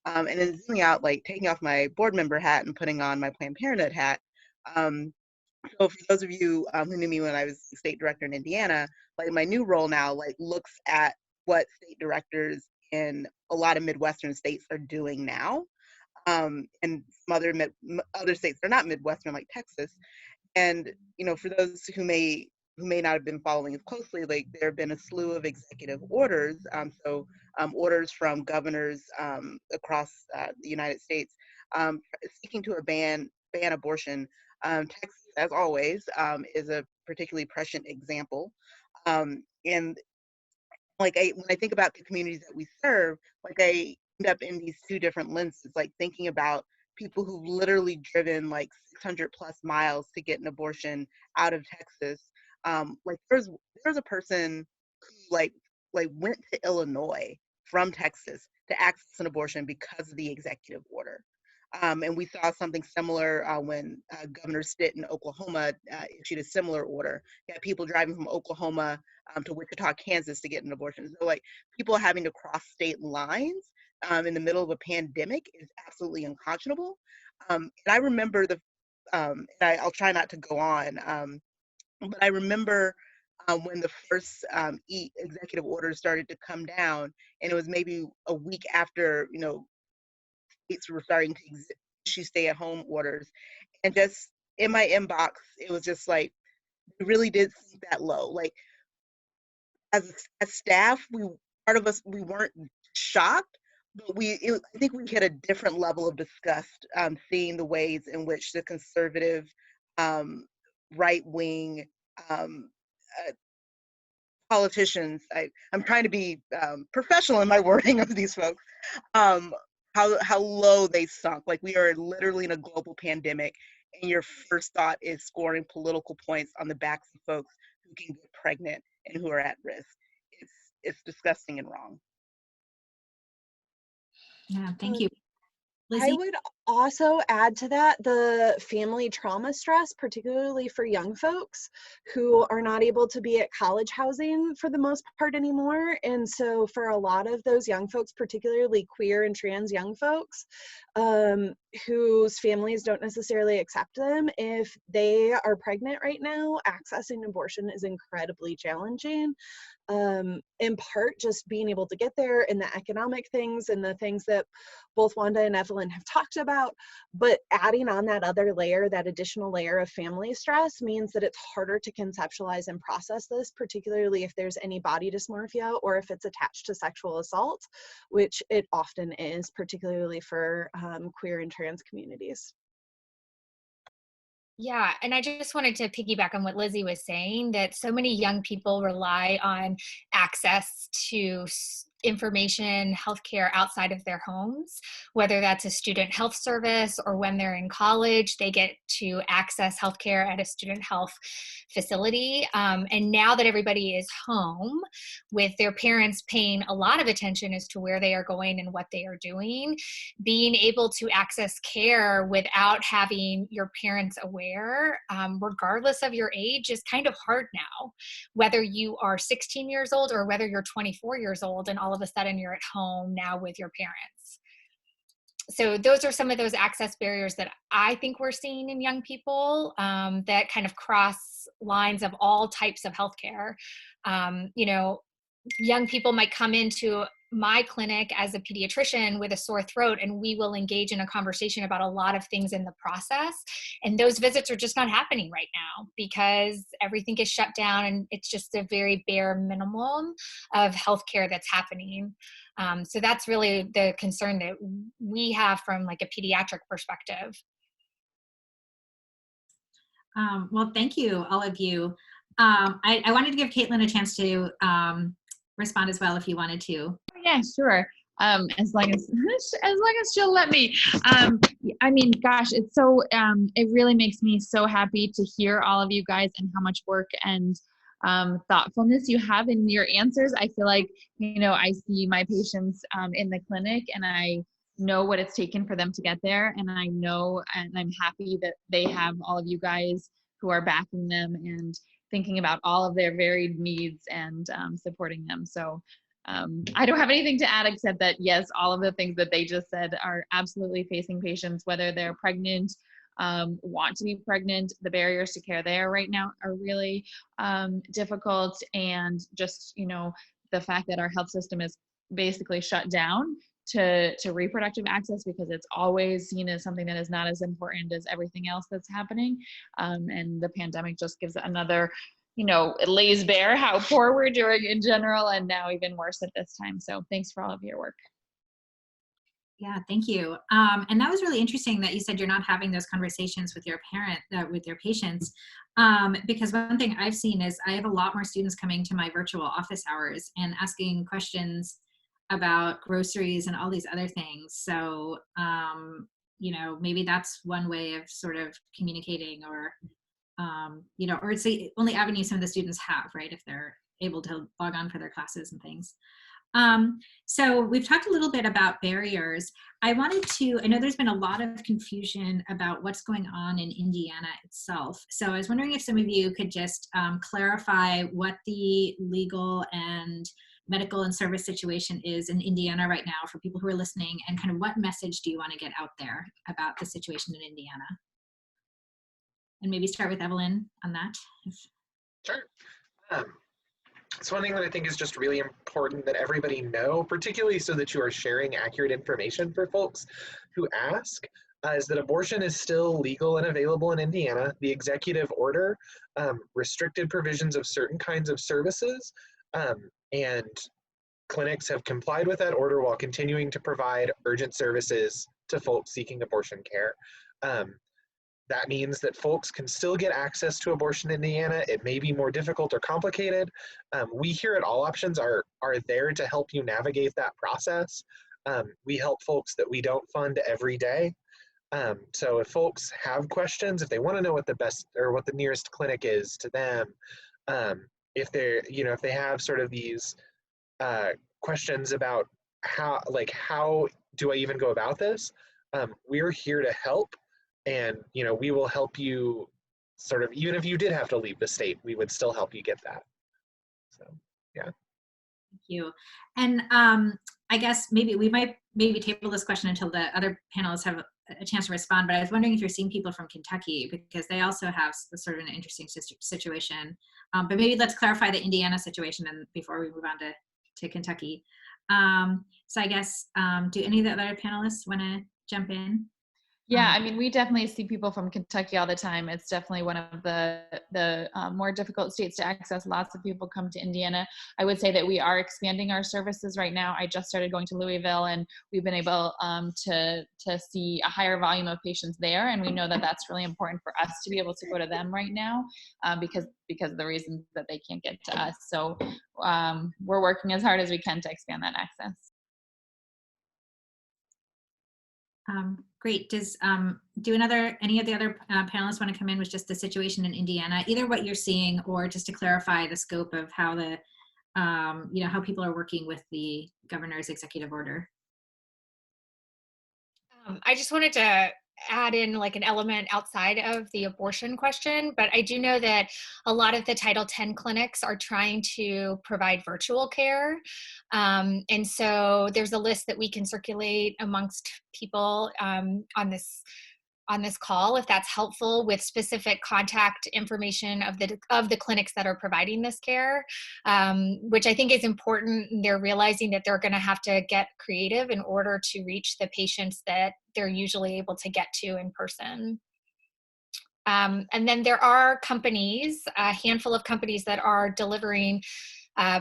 And then zooming out, like taking off my board member hat and putting on my Planned Parenthood hat. So for those of you who knew me when I was state director in Indiana, like my new role now like looks at what state directors in a lot of Midwestern states are doing now, and some other states that are not Midwestern like Texas. And for those who may not have been following as closely, like there have been a slew of executive orders, orders from governors across the United States seeking to ban abortion. Texas, as always, is a particularly prescient example. And like when I think about the communities that we serve, like I end up in these two different lenses, like thinking about people who've literally driven like 600 plus miles to get an abortion out of Texas. Like there's a person who like went to Illinois from Texas to access an abortion because of the executive order. And we saw something similar when Governor Stitt in Oklahoma issued a similar order. You had people driving from Oklahoma to Wichita, Kansas to get an abortion. So like people having to cross state lines in the middle of a pandemic is absolutely unconscionable. And I remember and I'll try not to go on, but I remember when the first executive orders started to come down, and it was maybe a week after, states were starting to issue stay-at-home orders, and just in my inbox, it was just like, it really did sink that low. Like as staff, we weren't shocked, but I think we hit a different level of disgust, seeing the ways in which the conservative, right-wing politicians, I'm trying to be professional in my wording of these folks, how low they sunk. Like we are literally in a global pandemic, and your first thought is scoring political points on the backs of folks who can get pregnant and who are at risk. It's disgusting and wrong. Yeah, thank you. I would also add to that the family trauma stress, particularly for young folks who are not able to be at college housing for the most part anymore. And so for a lot of those young folks, particularly queer and trans young folks, whose families don't necessarily accept them, if they are pregnant right now, accessing abortion is incredibly challenging. In part just being able to get there, and the economic things and the things that both Wanda and Evelyn have talked about, but adding on that other layer, that additional layer of family stress, means that it's harder to conceptualize and process this, particularly if there's any body dysmorphia or if it's attached to sexual assault, which it often is, particularly for queer and trans communities. Yeah, and I just wanted to piggyback on what Lizzy was saying, that so many young people rely on access to information healthcare outside of their homes, whether that's a student health service or when they're in college, they get to access healthcare at a student health facility. And now that everybody is home with their parents paying a lot of attention as to where they are going and what they are doing, being able to access care without having your parents aware, regardless of your age, is kind of hard now, whether you are 16 years old or whether you're 24 years old and all of a sudden you're at home now with your parents. So those are some of those access barriers that I think we're seeing in young people, that kind of cross lines of all types of healthcare. You know, young people might come into my clinic as a pediatrician with a sore throat, and we will engage in a conversation about a lot of things in the process. And those visits are just not happening right now because everything is shut down and it's just a very bare minimum of healthcare that's happening. So that's really the concern that we have from like a pediatric perspective. Well, thank you, all of you. I wanted to give Caitlin a chance to respond as well if you wanted to. Yeah, sure. As long as she'll let me. I mean, gosh, it's so it really makes me so happy to hear all of you guys and how much work and thoughtfulness you have in your answers. I feel like, you know, I see my patients in the clinic and I know what it's taken for them to get there, and I know, and I'm happy that they have all of you guys who are backing them and thinking about all of their varied needs and supporting them. So I don't have anything to add except that, yes, all of the things that they just said are absolutely facing patients, whether they're pregnant, want to be pregnant. The barriers to care there right now are really difficult. And just, you know, the fact that our health system is basically shut down to reproductive access because it's always seen as something that is not as important as everything else that's happening. And the pandemic just gives another, you know, it lays bare how poor we're doing in general, and now even worse at this time. So thanks for all of your work. Yeah, thank you. And that was really interesting that you said you're not having those conversations with your with your patients, because one thing I've seen is I have a lot more students coming to my virtual office hours and asking questions about groceries and all these other things. So, you know, maybe that's one way of sort of communicating, or, you know, or it's the only avenue some of the students have, right, if they're able to log on for their classes and things. So we've talked a little bit about barriers. I know there's been a lot of confusion about what's going on in Indiana itself. So I was wondering if some of you could just clarify what the legal and medical and service situation is in Indiana right now for people who are listening, and kind of what message do you want to get out there about the situation in Indiana? And maybe start with Evelyn on that. Sure. So one thing that I think is just really important that everybody know, particularly so that you are sharing accurate information for folks who ask, is that abortion is still legal and available in Indiana. The executive order restricted provisions of certain kinds of services, and clinics have complied with that order while continuing to provide urgent services to folks seeking abortion care. That means that folks can still get access to abortion in Indiana. It may be more difficult or complicated. We here at All Options are there to help you navigate that process. We help folks that we don't fund every day. So if folks have questions, if they want to know what the best or what the nearest clinic is to them, if they have sort of these questions about how do I even go about this, we're here to help. And, you know, we will help you sort of, even if you did have to leave the state, we would still help you get that. So, yeah. Thank you. And I guess maybe table this question until the other panelists have a chance to respond, but I was wondering if you're seeing people from Kentucky, because they also have sort of an interesting situation. But maybe let's clarify the Indiana situation and before we move on to Kentucky. So I guess, do any of the other panelists want to jump in? Yeah, I mean, we definitely see people from Kentucky all the time. It's definitely one of the more difficult states to access. Lots of people come to Indiana. I would say that we are expanding our services right now. I just started going to Louisville, and we've been able to see a higher volume of patients there. And we know that that's really important for us to be able to go to them right now because of the reasons that they can't get to us. So we're working as hard as we can to expand that access. Great. Does any of the other panelists want to come in with just the situation in Indiana, either what you're seeing or just to clarify the scope of how the, how people are working with the governor's executive order? I just wanted to add in like an element outside of the abortion question, but I do know that a lot of the Title X clinics are trying to provide virtual care. And so there's a list that we can circulate amongst people on this call, if that's helpful, with specific contact information of the clinics that are providing this care, which I think is important. They're realizing that they're going to have to get creative in order to reach the patients that they're usually able to get to in person. And then there are companies, a handful of companies that are delivering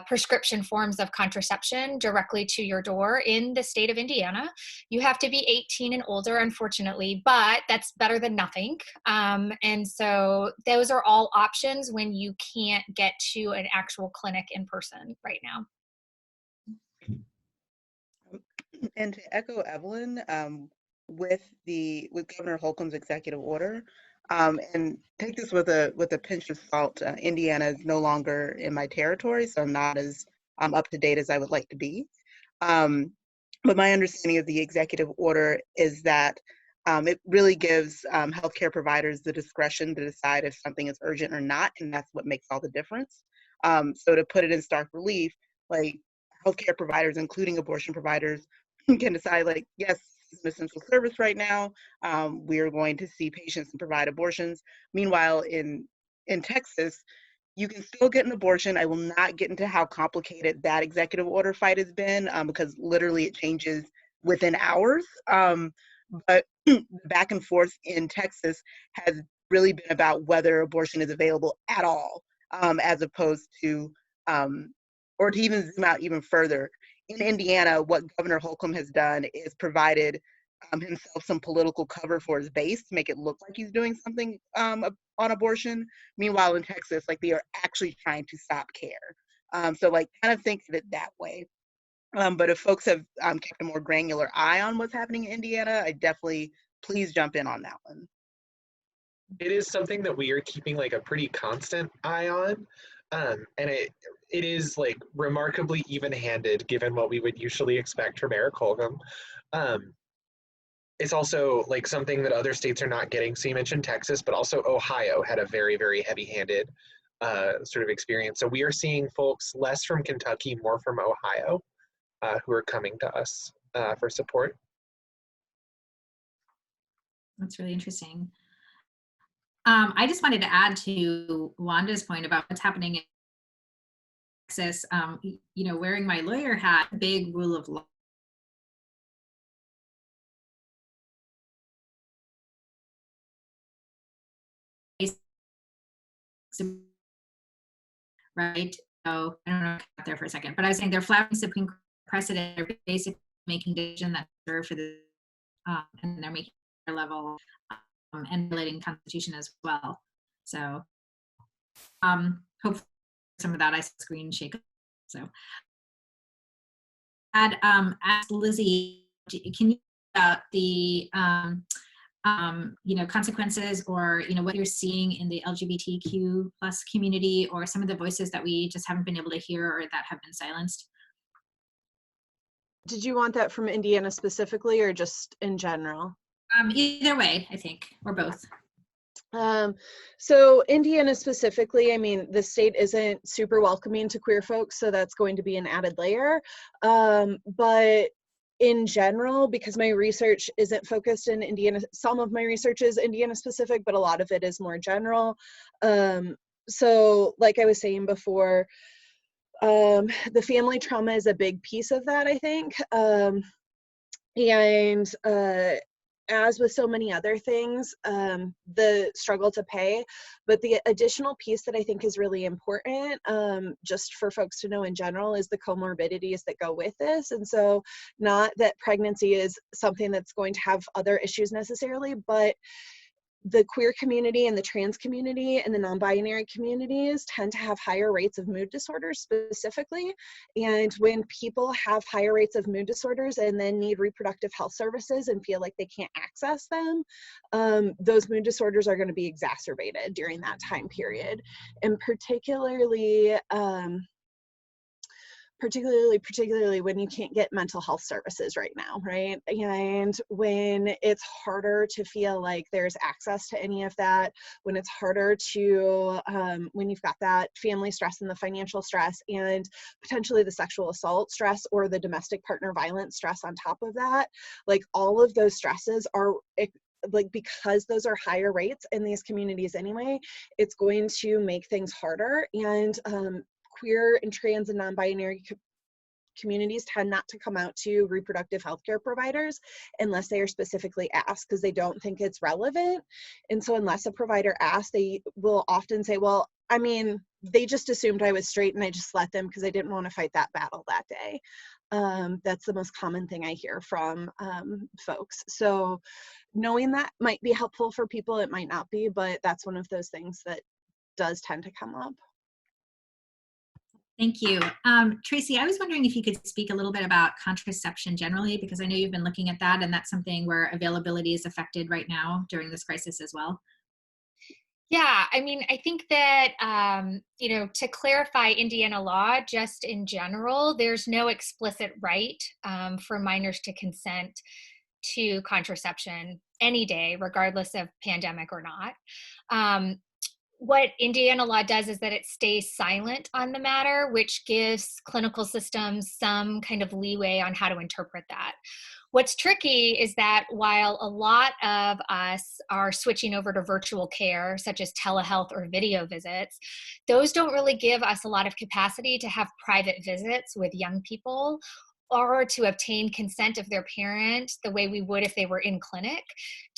prescription forms of contraception directly to your door in the state of Indiana. You have to be 18 and older, unfortunately, but that's better than nothing. And so those are all options when you can't get to an actual clinic in person right now. And to echo Evelyn, with Governor Holcomb's executive order, and take this with a pinch of salt. Indiana is no longer in my territory, so I'm not as up to date as I would like to be. But my understanding of the executive order is that it really gives healthcare providers the discretion to decide if something is urgent or not, and that's what makes all the difference. So to put it in stark relief, like healthcare providers, including abortion providers, can decide like, yes, an essential service right now. We are going to see patients and provide abortions. Meanwhile, in Texas, you can still get an abortion. I will not get into how complicated that executive order fight has been because literally it changes within hours. But the back and forth in Texas has really been about whether abortion is available at all, as opposed to, or to even zoom out even further. In Indiana, what Governor Holcomb has done is provided himself some political cover for his base to make it look like he's doing something on abortion. Meanwhile, in Texas, like they are actually trying to stop care. So like kind of think of it that way. But if folks have kept a more granular eye on what's happening in Indiana, I definitely please jump in on that one. It is something that we are keeping like a pretty constant eye on. And it is like remarkably even-handed given what we would usually expect from Eric Holcomb. It's also like something that other states are not getting. So you mentioned Texas, but also Ohio had a very, very heavy-handed sort of experience. So we are seeing folks less from Kentucky, more from Ohio, who are coming to us for support. That's really interesting. I just wanted to add to Wanda's point about what's happening in Texas. Wearing my lawyer hat, big rule of law. Right? So I don't know if there for a second, but I was saying they're flouting Supreme Court precedent. They're basically making decisions that serve for the, and they're making their level and violating the Constitution as well. So hopefully some of that I screen shake up. So ask Lizzy, can you about the consequences or what you're seeing in the LGBTQ plus community or some of the voices that we just haven't been able to hear or that have been silenced? Did you want that from Indiana specifically or just in general? Either way, I think, or both. So Indiana specifically, I mean, the state isn't super welcoming to queer folks, so that's going to be an added layer. But in general, because my research isn't focused in Indiana, some of my research is Indiana specific, but a lot of it is more general. So like I was saying before, the family trauma is a big piece of that, I think. as with so many other things, the struggle to pay. But the additional piece that I think is really important, just for folks to know in general, is the comorbidities that go with this. And so not that pregnancy is something that's going to have other issues necessarily, but the queer community and the trans community and the non-binary communities tend to have higher rates of mood disorders specifically. And when people have higher rates of mood disorders and then need reproductive health services and feel like they can't access them, those mood disorders are going to be exacerbated during that time period. And particularly when you can't get mental health services right now, right? And when it's harder to feel like there's access to any of that, when it's harder to, when you've got that family stress and the financial stress and potentially the sexual assault stress or the domestic partner violence stress on top of that, like all of those stresses are, like, because those are higher rates in these communities anyway, it's going to make things harder. And queer and trans and non-binary communities tend not to come out to reproductive healthcare providers unless they are specifically asked, because they don't think it's relevant. And so unless a provider asks, they will often say, well, I mean, they just assumed I was straight and I just let them because I didn't want to fight that battle that day. That's the most common thing I hear from folks. So knowing that might be helpful for people, it might not be, but that's one of those things that does tend to come up. Thank you. Tracey, I was wondering if you could speak a little bit about contraception generally, because I know you've been looking at that, and that's something where availability is affected right now during this crisis as well. Yeah, I mean, I think that, you know, to clarify Indiana law, just in general, there's no explicit right for minors to consent to contraception any day, regardless of pandemic or not. What Indiana law does is that it stays silent on the matter, which gives clinical systems some kind of leeway on how to interpret that. What's tricky is that while a lot of us are switching over to virtual care, such as telehealth or video visits, those don't really give us a lot of capacity to have private visits with young people or to obtain consent of their parent the way we would if they were in clinic.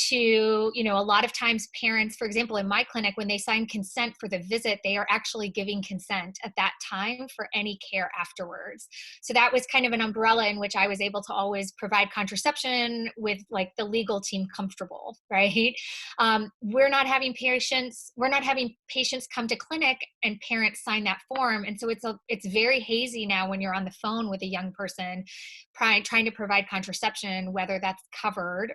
To, you know, a lot of times parents, for example, in my clinic, when they sign consent for the visit, they are actually giving consent at that time for any care afterwards. So that was kind of an umbrella in which I was able to always provide contraception with like the legal team comfortable, right? We're not having patients come to clinic and parents sign that form. And so it's very hazy now when you're on the phone with a young person trying to provide contraception, whether that's covered,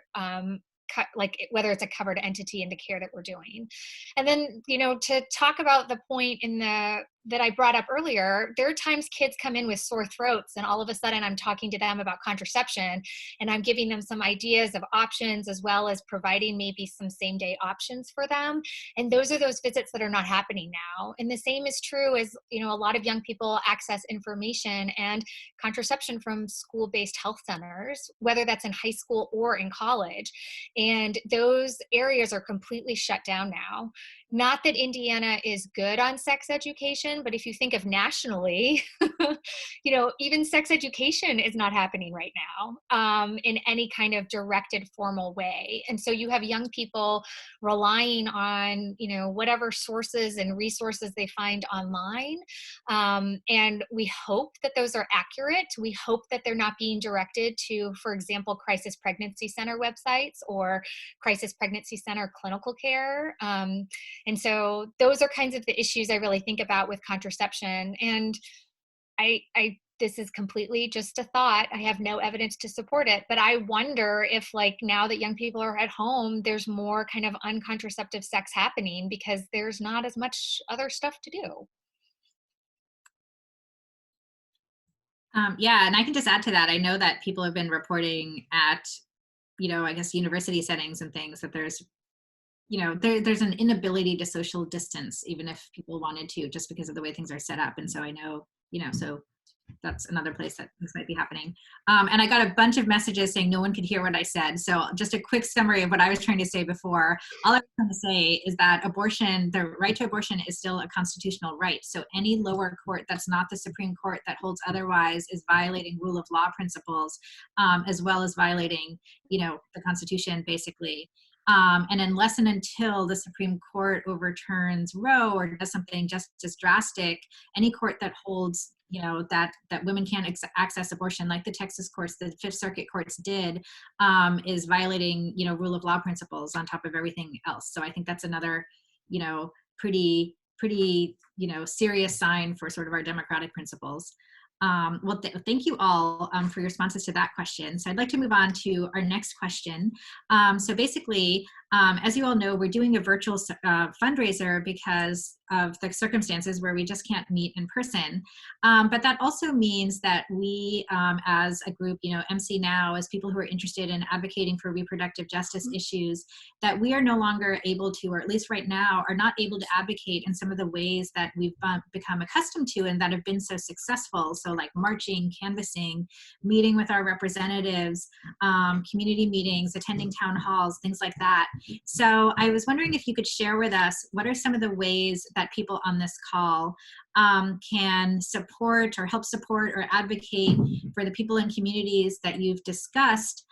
like whether it's a covered entity in the care that we're doing. And then, you know, to talk about the point that I brought up earlier, there are times kids come in with sore throats and all of a sudden I'm talking to them about contraception and I'm giving them some ideas of options as well as providing maybe some same day options for them. And those are those visits that are not happening now. And the same is true as, you know, a lot of young people access information and contraception from school-based health centers, whether that's in high school or in college. And those areas are completely shut down now. Not that Indiana is good on sex education, but if you think of nationally, you know, even sex education is not happening right now in any kind of directed formal way. And so you have young people relying on, you know, whatever sources and resources they find online. And we hope that those are accurate. We hope that they're not being directed to, for example, crisis pregnancy center websites or crisis pregnancy center clinical care. And so those are kinds of the issues I really think about with contraception. And this is completely just a thought. I have no evidence to support it, but I wonder if, like, now that young people are at home, there's more kind of uncontraceptive sex happening because there's not as much other stuff to do. Yeah, and I can just add to that. I know that people have been reporting at, you know, I guess university settings and things that there's, you know, there's an inability to social distance, even if people wanted to, just because of the way things are set up. And so I know, you know, so that's another place that this might be happening. And I got a bunch of messages saying no one could hear what I said. So just a quick summary of what I was trying to say before. All I was trying to say is that abortion, the right to abortion is still a constitutional right. So any lower court that's not the Supreme Court that holds otherwise is violating rule of law principles, as well as violating, you know, the Constitution, basically. And unless and until the Supreme Court overturns Roe or does something just as drastic, any court that holds, you know, that women can't access abortion, like the Texas courts, the Fifth Circuit courts did, is violating, you know, rule of law principles on top of everything else. So I think that's another, you know, pretty, you know, serious sign for sort of our democratic principles. Well, thank you all for your responses to that question. So I'd like to move on to our next question. So basically, as you all know, we're doing a virtual fundraiser because of the circumstances where we just can't meet in person. But that also means that we, as a group, you know, MCNOW, as people who are interested in advocating for reproductive justice issues, that we are no longer able to, or at least right now, are not able to advocate in some of the ways that we've become accustomed to and that have been so successful. So like marching, canvassing, meeting with our representatives, community meetings, attending town halls, things like that. So I was wondering if you could share with us, what are some of the ways that people on this call can support or help support or advocate for the people in communities that you've discussed,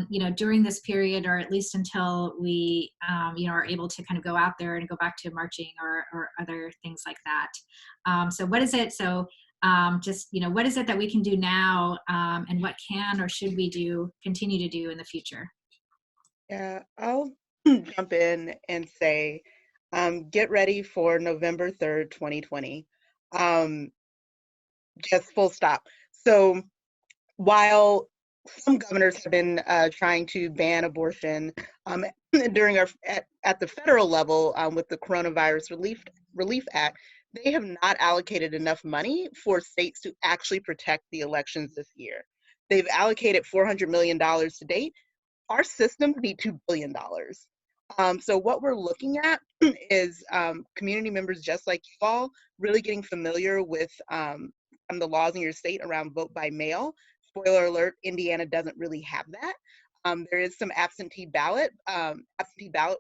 you know, during this period, or at least until we, you know, are able to kind of go out there and go back to marching or other things like that. So what is it? So just, you know, what is it that we can do now, and what can or should we continue to do in the future? Yeah, I'll jump in and say, get ready for November 3rd, 2020. Just full stop. So while some governors have been trying to ban abortion during at the federal level with the Coronavirus Relief Act, they have not allocated enough money for states to actually protect the elections this year. They've allocated $400 million to date. Our systems need $2 billion. So what we're looking at is community members just like you all really getting familiar with the laws in your state around vote by mail. Spoiler alert, Indiana doesn't really have that. There is some absentee ballot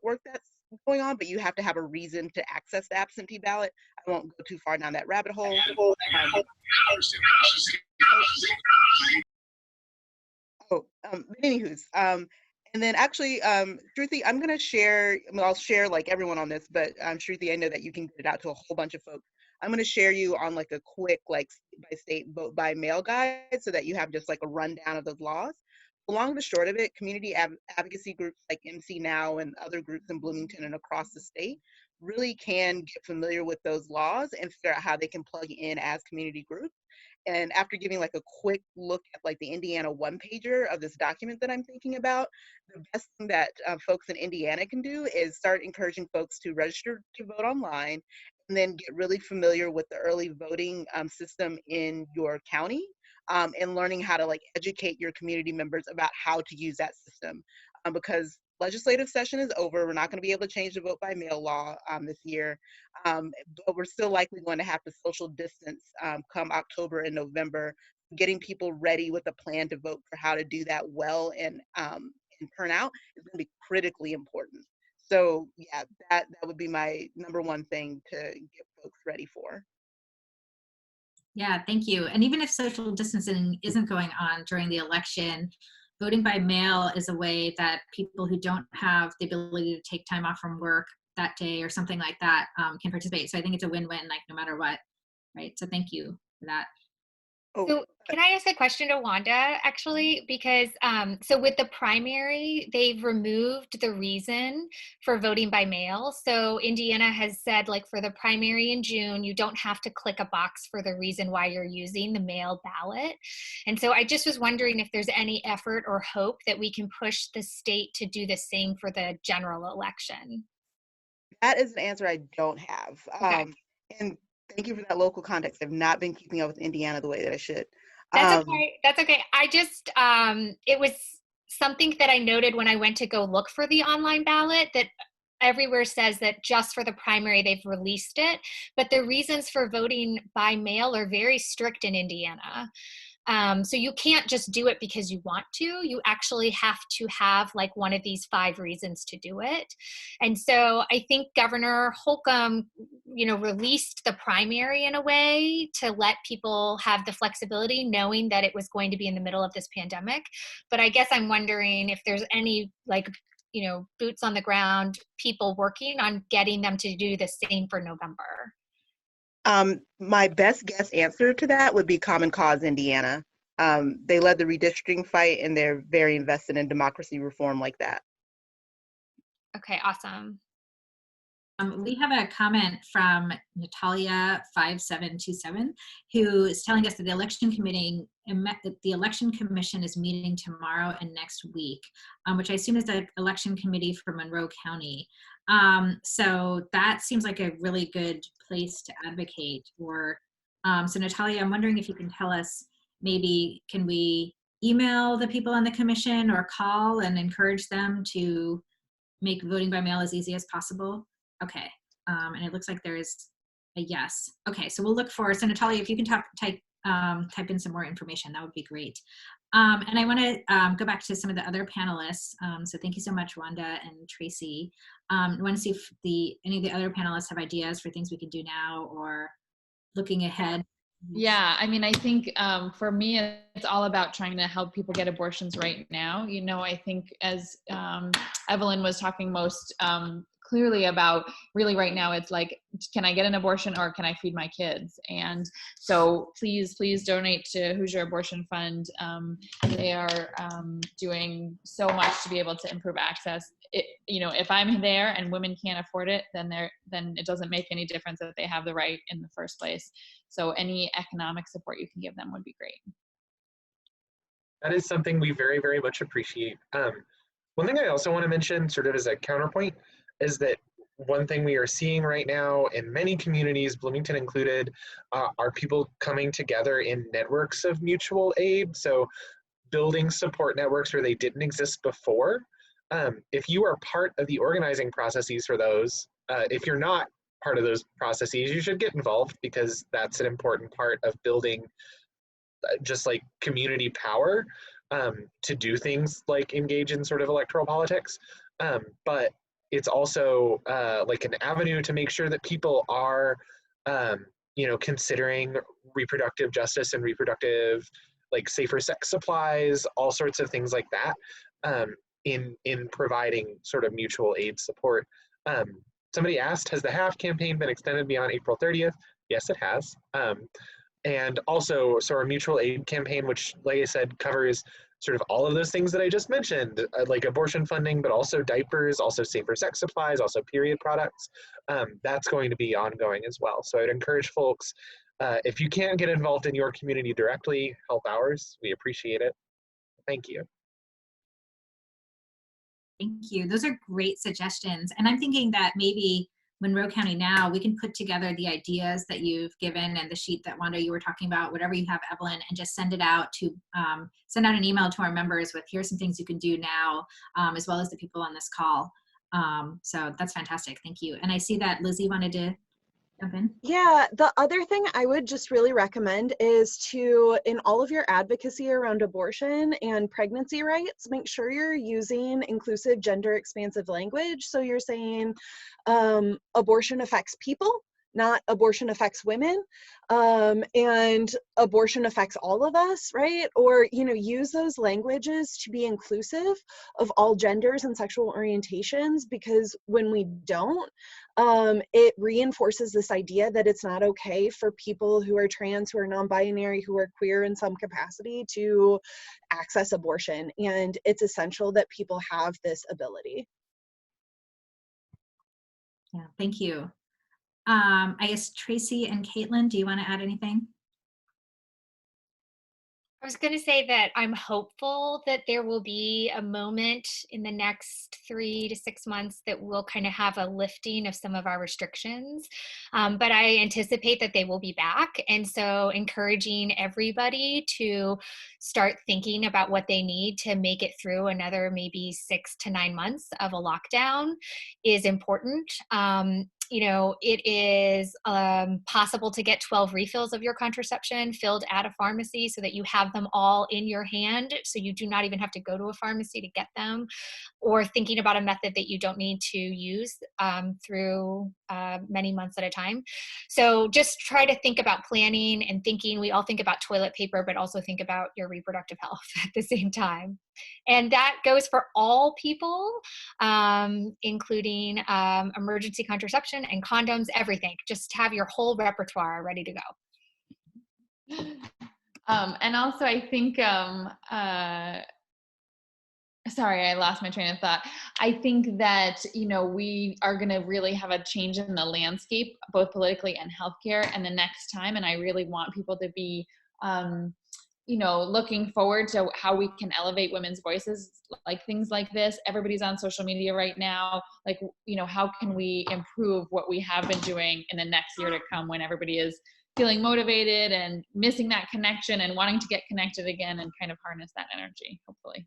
work that's going on, but you have to have a reason to access the absentee ballot. I won't go too far down that rabbit hole. Anywho's, and then actually, Shruti, I'm gonna share, I'll share like everyone on this, but Shruti, I know that you can get it out to a whole bunch of folks. I'm gonna share you on like a quick, like state-by-state vote by mail guide so that you have just like a rundown of those laws. Long the short of it, community advocacy groups like MCNOW and other groups in Bloomington and across the state really can get familiar with those laws and figure out how they can plug in as community groups. And after giving like a quick look at like the Indiana one-pager of this document that I'm thinking about, the best thing that folks in Indiana can do is start encouraging folks to register to vote online and then get really familiar with the early voting system in your county, and learning how to like educate your community members about how to use that system. Because legislative session is over, we're not going to be able to change the vote by mail law this year, but we're still likely going to have to social distance come October and November. Getting people ready with a plan to vote for how to do that well and turn out is going to be critically important. So yeah, that would be my number one thing to get folks ready for. Yeah, thank you. And even if social distancing isn't going on during the election, voting by mail is a way that people who don't have the ability to take time off from work that day or something like that can participate. So I think it's a win-win, like no matter what, right? So thank you for that. So can I ask a question to Wanda, actually? Because so with the primary, they've removed the reason for voting by mail. So Indiana has said, like for the primary in June, you don't have to click a box for the reason why you're using the mail ballot. And so I just was wondering if there's any effort or hope that we can push the state to do the same for the general election. That is an answer I don't have. Okay. And thank you for that local context. I've not been keeping up with Indiana the way that I should. That's okay. That's okay. I just, it was something that I noted when I went to go look for the online ballot that everywhere says that just for the primary they've released it, but the reasons for voting by mail are very strict in Indiana. So you can't just do it because you want to. You actually have to have like one of these 5 reasons to do it. And so I think Governor Holcomb, released the primary in a way to let people have the flexibility, knowing that it was going to be in the middle of this pandemic. But I guess I'm wondering if there's any boots on the ground people working on getting them to do the same for November. My best guess answer to that would be Common Cause Indiana. They led the redistricting fight, and they're very invested in democracy reform like that. Okay, awesome. We have a comment from Natalia 5727, who is telling us that the election commission is meeting tomorrow and next week, which I assume is the election committee for Monroe County. So that seems like a really good place to advocate for. So Natalia, I'm wondering if you can tell us, maybe can we email the people on the commission or call and encourage them to make voting by mail as easy as possible? Okay, and it looks like there's a yes. Okay, so we'll look for, so Natalia, if you can type in some more information, that would be great. And I want to go back to some of the other panelists. So thank you so much, Wanda and Tracey. I want to see if any of the other panelists have ideas for things we can do now or looking ahead. Yeah, I mean, I think for me, it's all about trying to help people get abortions right now. I think as Evelyn was talking most clearly about, really right now, it's like, can I get an abortion or can I feed my kids? And so please donate to Hoosier Abortion Fund. They are doing so much to be able to improve access. If I'm there and women can't afford it, then it doesn't make any difference that they have the right in the first place. So any economic support you can give them would be great. That is something we very, very much appreciate. One thing I also want to mention, sort of as a counterpoint, is that one thing we are seeing right now in many communities, Bloomington included, are people coming together in networks of mutual aid. So building support networks where they didn't exist before. If you are part of the organizing processes for those, if you're not part of those processes, you should get involved, because that's an important part of building just like community power to do things like engage in sort of electoral politics. But it's also like an avenue to make sure that people are, considering reproductive justice and reproductive, like safer sex supplies, all sorts of things like that, in providing sort of mutual aid support. Somebody asked, has the HAF campaign been extended beyond April 30th? Yes, it has. And also, so our mutual aid campaign, which, like I said, covers sort of all of those things that I just mentioned, like abortion funding, but also diapers, also safer sex supplies, also period products. That's going to be ongoing as well. So I'd encourage folks, if you can't get involved in your community directly, help ours. We appreciate it. Thank you. Thank you. Those are great suggestions. And I'm thinking that maybe Monroe County Now, we can put together the ideas that you've given and the sheet that Wanda, you were talking about, whatever you have, Evelyn, and just send it out to, send out an email to our members with, here's some things you can do now, as well as the people on this call. So that's fantastic. Thank you. And I see that Lizzy wanted to jump in. Yeah, the other thing I would just really recommend is to, in all of your advocacy around abortion and pregnancy rights, make sure you're using inclusive, gender expansive language. So you're saying abortion affects people, not abortion affects women, and abortion affects all of us, right? Or, use those languages to be inclusive of all genders and sexual orientations, because when we don't, it reinforces this idea that it's not okay for people who are trans, who are non-binary, who are queer in some capacity to access abortion. And it's essential that people have this ability. Yeah, thank you. I guess Tracey and Caitlin, do you want to add anything? I was going to say that I'm hopeful that there will be a moment in the next 3 to 6 months that we'll kind of have a lifting of some of our restrictions. But I anticipate that they will be back. And so encouraging everybody to start thinking about what they need to make it through another maybe 6 to 9 months of a lockdown is important. You know, it is possible to get 12 refills of your contraception filled at a pharmacy so that you have them all in your hand, so you do not even have to go to a pharmacy to get them, or thinking about a method that you don't need to use through many months at a time. So just try to think about planning and thinking. We all think about toilet paper, but also think about your reproductive health at the same time. And that goes for all people, including emergency contraception and condoms, everything. Just have your whole repertoire ready to go. And also I think, sorry, I lost my train of thought. I think that, you know, we are going to really have a change in the landscape, both politically and healthcare, and the next time. And I really want people to be, you know, looking forward to how we can elevate women's voices, like things like this. Everybody's on social media right now. Like, you know, how can we improve what we have been doing in the next year to come when everybody is feeling motivated and missing that connection and wanting to get connected again and kind of harness that energy, hopefully.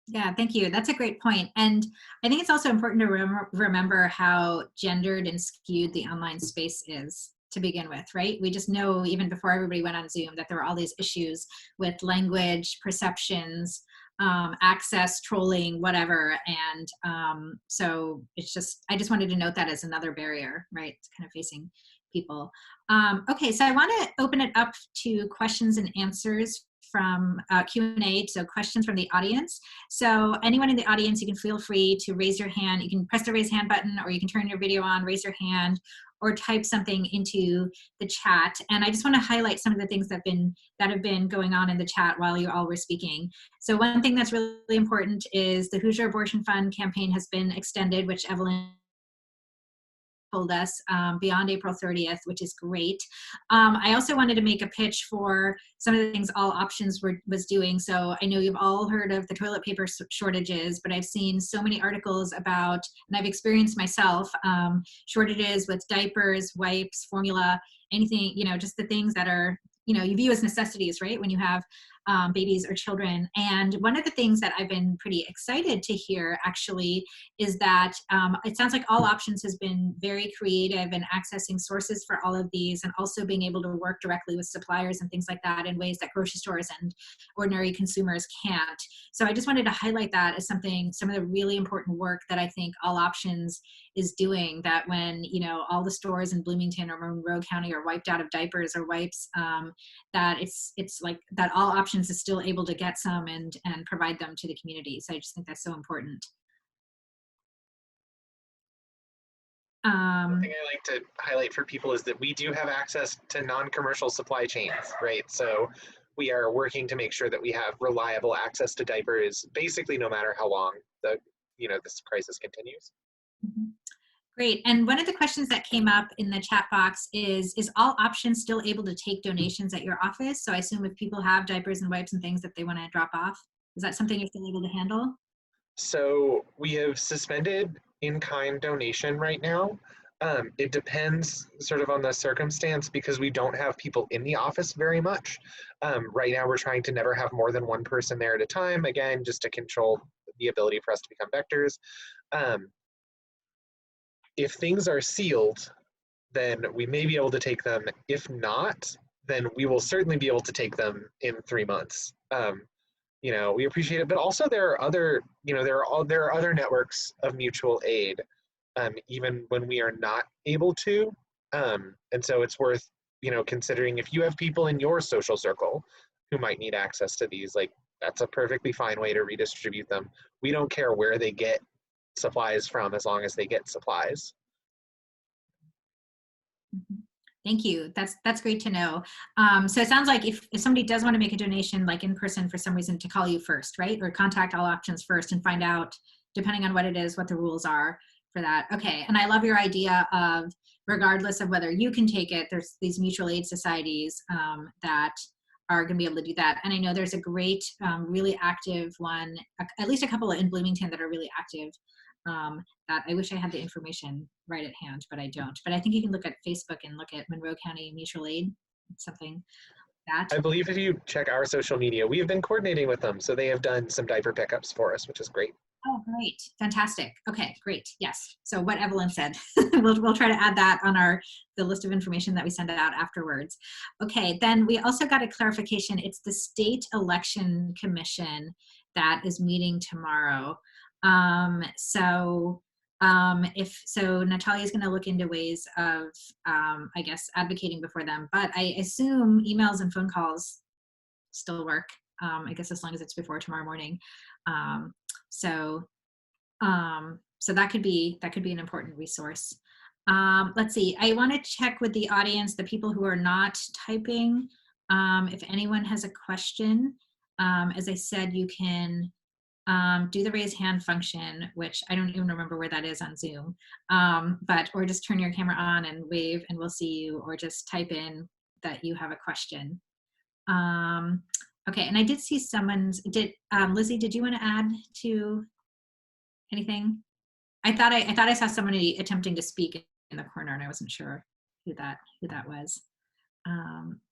Yeah, thank you. That's a great point. And I think it's also important to remember how gendered and skewed the online space is to begin with, right? We just know, even before everybody went on Zoom, that there were all these issues with language, perceptions, access, trolling, whatever. And so it's just, I just wanted to note that as another barrier, right? It's kind of facing people. Okay, so I want to open it up to questions and answers from Q&A, so questions from the audience. So anyone in the audience, you can feel free to raise your hand. You can press the raise hand button, or you can turn your video on, raise your hand, or type something into the chat. And I just want to highlight some of the things that have been going on in the chat while you all were speaking. So one thing that's really important is the Hoosier Abortion Fund campaign has been extended, which Evelyn told us, beyond April 30th, which is great. I also wanted to make a pitch for some of the things All Options was doing. So I know you've all heard of the toilet paper shortages, but I've seen so many articles about, and I've experienced myself, shortages with diapers, wipes, formula, anything, you know, just the things that are, you know, you view as necessities, right, when you have babies or children. And one of the things that I've been pretty excited to hear actually is that it sounds like All Options has been very creative in accessing sources for all of these, and also being able to work directly with suppliers and things like that in ways that grocery stores and ordinary consumers can't. So I just wanted to highlight that as something, some of the really important work that I think All Options is doing, that when, you know, all the stores in Bloomington or Monroe County are wiped out of diapers or wipes, that it's like that All Options is still able to get some and provide them to the community. So I just think that's so important. One thing I like to highlight for people is that we do have access to non-commercial supply chains, right? So we are working to make sure that we have reliable access to diapers, basically no matter how long this crisis continues. Mm-hmm. Great. And one of the questions that came up in the chat box is All Options still able to take donations at your office? So I assume if people have diapers and wipes and things that they want to drop off, is that something you're still able to handle? So we have suspended in-kind donation right now. It depends sort of on the circumstance, because we don't have people in the office very much. Right now we're trying to never have more than one person there at a time, again, just to control the ability for us to become vectors. If things are sealed, then we may be able to take them. If not, then we will certainly be able to take them in 3 months. You know, we appreciate it, but also there are other, you know, there are other networks of mutual aid, even when we are not able to. And so it's worth, you know, considering if you have people in your social circle who might need access to these, like, that's a perfectly fine way to redistribute them. We don't care where they get supplies from, as long as they get supplies. Thank you. That's great to know. So it sounds like if somebody does want to make a donation, like in person for some reason, to call you first, right? Or contact All Options first and find out, depending on what it is, what the rules are for that. Okay, and I love your idea of, regardless of whether you can take it, there's these mutual aid societies that are going to be able to do that. And I know there's a great, really active one, at least a couple in Bloomington that are really active. That I wish I had the information right at hand, but I don't. But I think you can look at Facebook and look at Monroe County Mutual Aid, something like that. I believe if you check our social media, we have been coordinating with them. So they have done some diaper pickups for us, which is great. Oh, great. Fantastic. Okay, great. Yes. So what Evelyn said, we'll try to add that on the list of information that we send out afterwards. Okay, then we also got a clarification. It's the State Election Commission that is meeting tomorrow. So Natalia is going to look into ways of, I guess, advocating before them, but I assume emails and phone calls still work, I guess, as long as it's before tomorrow morning. So that could be an important resource. Let's see, I want to check with the audience, the people who are not typing, if anyone has a question. As I said, you can do the raise hand function, which I don't even remember where that is on Zoom, or just turn your camera on and wave and we'll see you, or just type in that you have a question. Okay, and I did see Lizzy, did you want to add to anything? I thought I saw somebody attempting to speak in the corner and I wasn't sure who that was.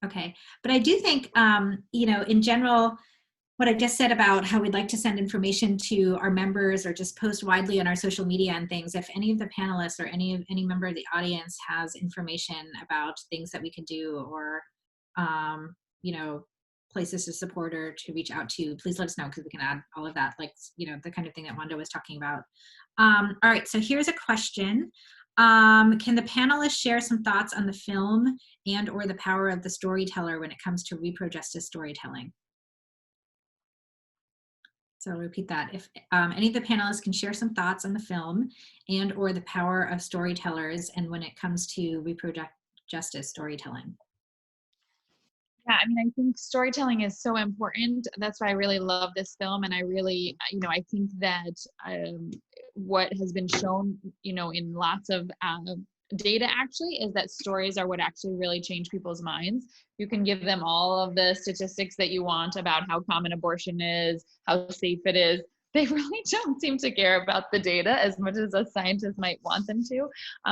Okay, but I do think, in general, what I just said about how we'd like to send information to our members or just post widely on our social media and things, if any of the panelists or any member of the audience has information about things that we could do or, places to support or to reach out to, please let us know because we can add all of that, like, the kind of thing that Wanda was talking about. All right, so here's a question. Can the panelists share some thoughts on the film and or the power of the storyteller when it comes to repro justice storytelling? So I'll repeat that. If any of the panelists can share some thoughts on the film and or the power of storytellers and when it comes to repro justice storytelling. Yeah, I mean, I think storytelling is so important. That's why I really love this film. And I really, I think that what has been shown, in lots of data actually is that stories are what actually really change people's minds. You can give them all of the statistics that you want about how common abortion is, how safe it is. They really don't seem to care about the data as much as a scientist might want them to,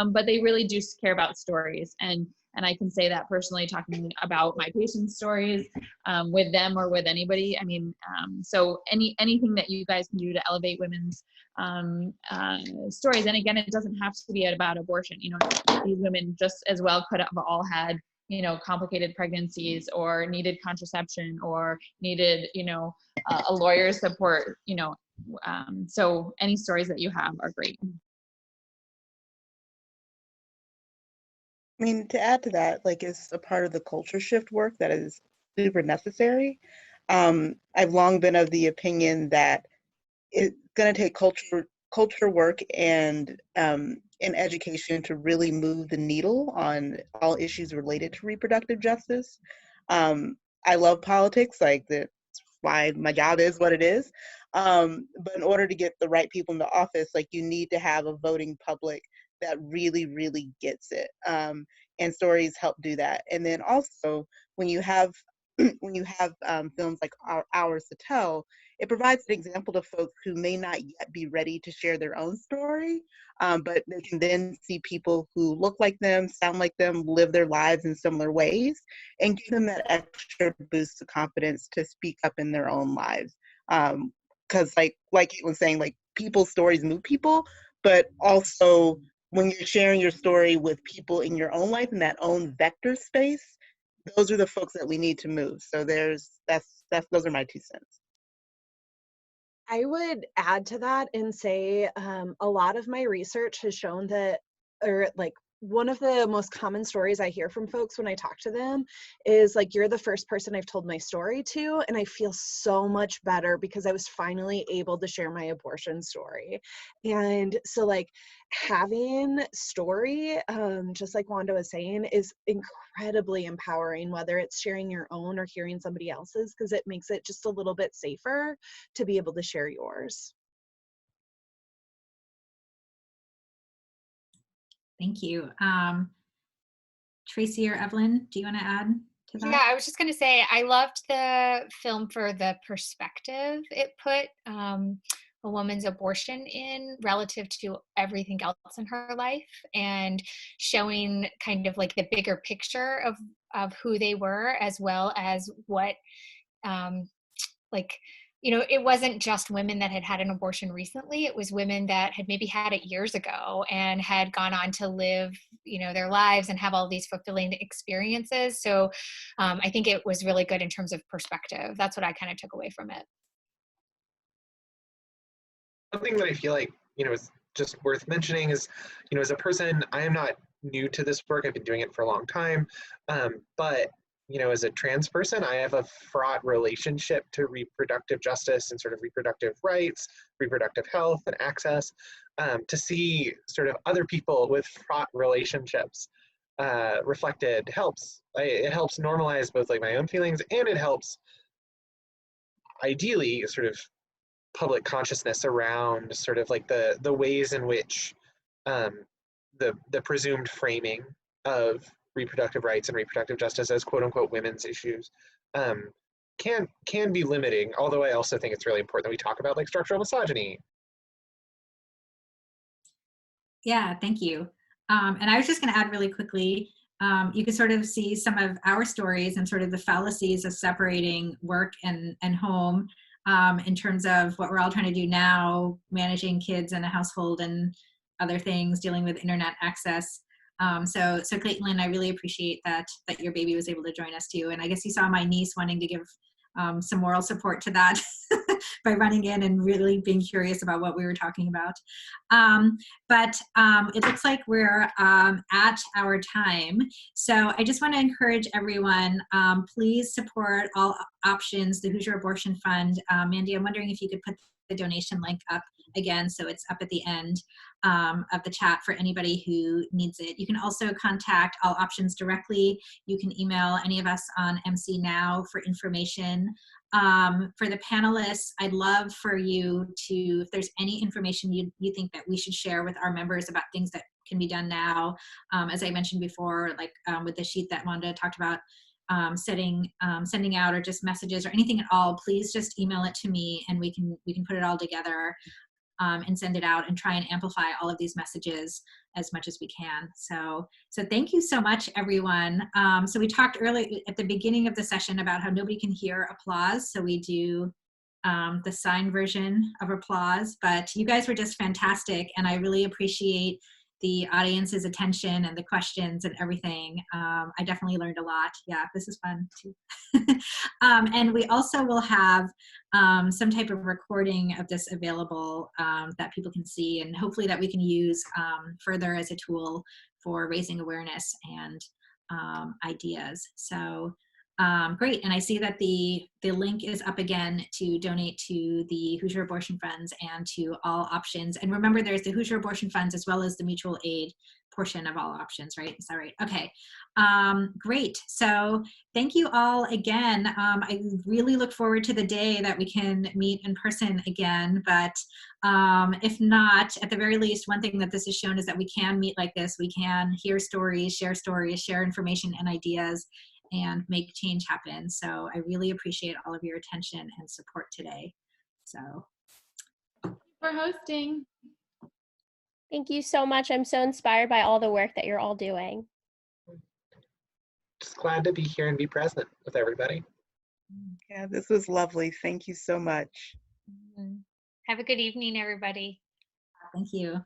but they really do care about stories. And I can say that personally, talking about my patients' stories with them or with anybody. I mean, so anything that you guys can do to elevate women's stories. And again, it doesn't have to be about abortion. These women just as well could have all had, complicated pregnancies or needed contraception or needed, a lawyer's support, so any stories that you have are great. I mean, to add to that, like, it's a part of the culture shift work that is super necessary. I've long been of the opinion that it's going to take culture work and education to really move the needle on all issues related to reproductive justice. I love politics, like that's why my job is what it is. But in order to get the right people into office, like, you need to have a voting public that really, really gets it. And stories help do that. And then also, when you have films like Ours to Tell, it provides an example to folks who may not yet be ready to share their own story, but they can then see people who look like them, sound like them, live their lives in similar ways, and give them that extra boost of confidence to speak up in their own lives. Because like Kate was saying, like, people's stories move people, but also when you're sharing your story with people in your own life in that own vector space, those are the folks that we need to move. So those are my 2 cents. I would add to that and say a lot of my research has shown that, one of the most common stories I hear from folks when I talk to them is like, you're the first person I've told my story to, and I feel so much better because I was finally able to share my abortion story. And so, like, having story, just like Wanda was saying, is incredibly empowering, whether it's sharing your own or hearing somebody else's, because it makes it just a little bit safer to be able to share yours. Thank you. Tracey or Evelyn, do you want to add to that? Yeah, I was just going to say, I loved the film for the perspective it put a woman's abortion in relative to everything else in her life, and showing kind of like the bigger picture of who they were, as well as what like, you know, it wasn't just women that had had an abortion recently. It was women that had maybe had it years ago and had gone on to live, you know, their lives and have all these fulfilling experiences. So I think it was really good in terms of perspective. That's what I kind of took away from it. Something that I feel like, you know, is just worth mentioning is, you know, as a person, I am not new to this work. I've been doing it for a long time. But, you know, as a trans person, I have a fraught relationship to reproductive justice and sort of reproductive rights, reproductive health and access. To see sort of other people with fraught relationships reflected helps. It helps normalize both like my own feelings, and it helps ideally sort of public consciousness around sort of like the ways in which the presumed framing of reproductive rights and reproductive justice as quote unquote women's issues can be limiting, although I also think it's really important that we talk about like structural misogyny. Yeah, thank you. And I was just going to add really quickly, you can sort of see some of our stories and sort of the fallacies of separating work and home in terms of what we're all trying to do now, managing kids in a household and other things, dealing with internet access. So Caitlin, I really appreciate that your baby was able to join us too. And I guess you saw my niece wanting to give some moral support to that by running in and really being curious about what we were talking about. But it looks like we're at our time. So I just want to encourage everyone, please support all options, the Hoosier Abortion Fund. Mandy, I'm wondering if you could put the donation link up again, so it's up at the end of the chat for anybody who needs it. You can also contact All Options directly. You can email any of us on MCNOW for information. For the panelists, I'd love for you to, if there's any information you think that we should share with our members about things that can be done now, as I mentioned before, like with the sheet that Wanda talked about, sending out, or just messages or anything at all, please just email it to me and we can put it all together and send it out and try and amplify all of these messages as much as we can. So thank you so much, everyone. So we talked earlier at the beginning of the session about how nobody can hear applause, so we do the signed version of applause, but you guys were just fantastic, and I really appreciate the audience's attention and the questions and everything. I definitely learned a lot. Yeah, this is fun too. And we also will have some type of recording of this available that people can see, and hopefully that we can use further as a tool for raising awareness and ideas. So great, and I see that the link is up again to donate to the Hoosier Abortion Funds and to All Options. And remember, there's the Hoosier Abortion Funds as well as the mutual aid portion of All Options, right? Is that right? Okay, great. So thank you all again. I really look forward to the day that we can meet in person again, but if not, at the very least, one thing that this has shown is that we can meet like this. We can hear stories, share information and ideas, and make change happen. So I really appreciate all of your attention and support today. So for hosting. Thank you so much. I'm so inspired by all the work that you're all doing. Just glad to be here and be present with everybody. Yeah, this was lovely. Thank you so much. Have a good evening, everybody. Thank you.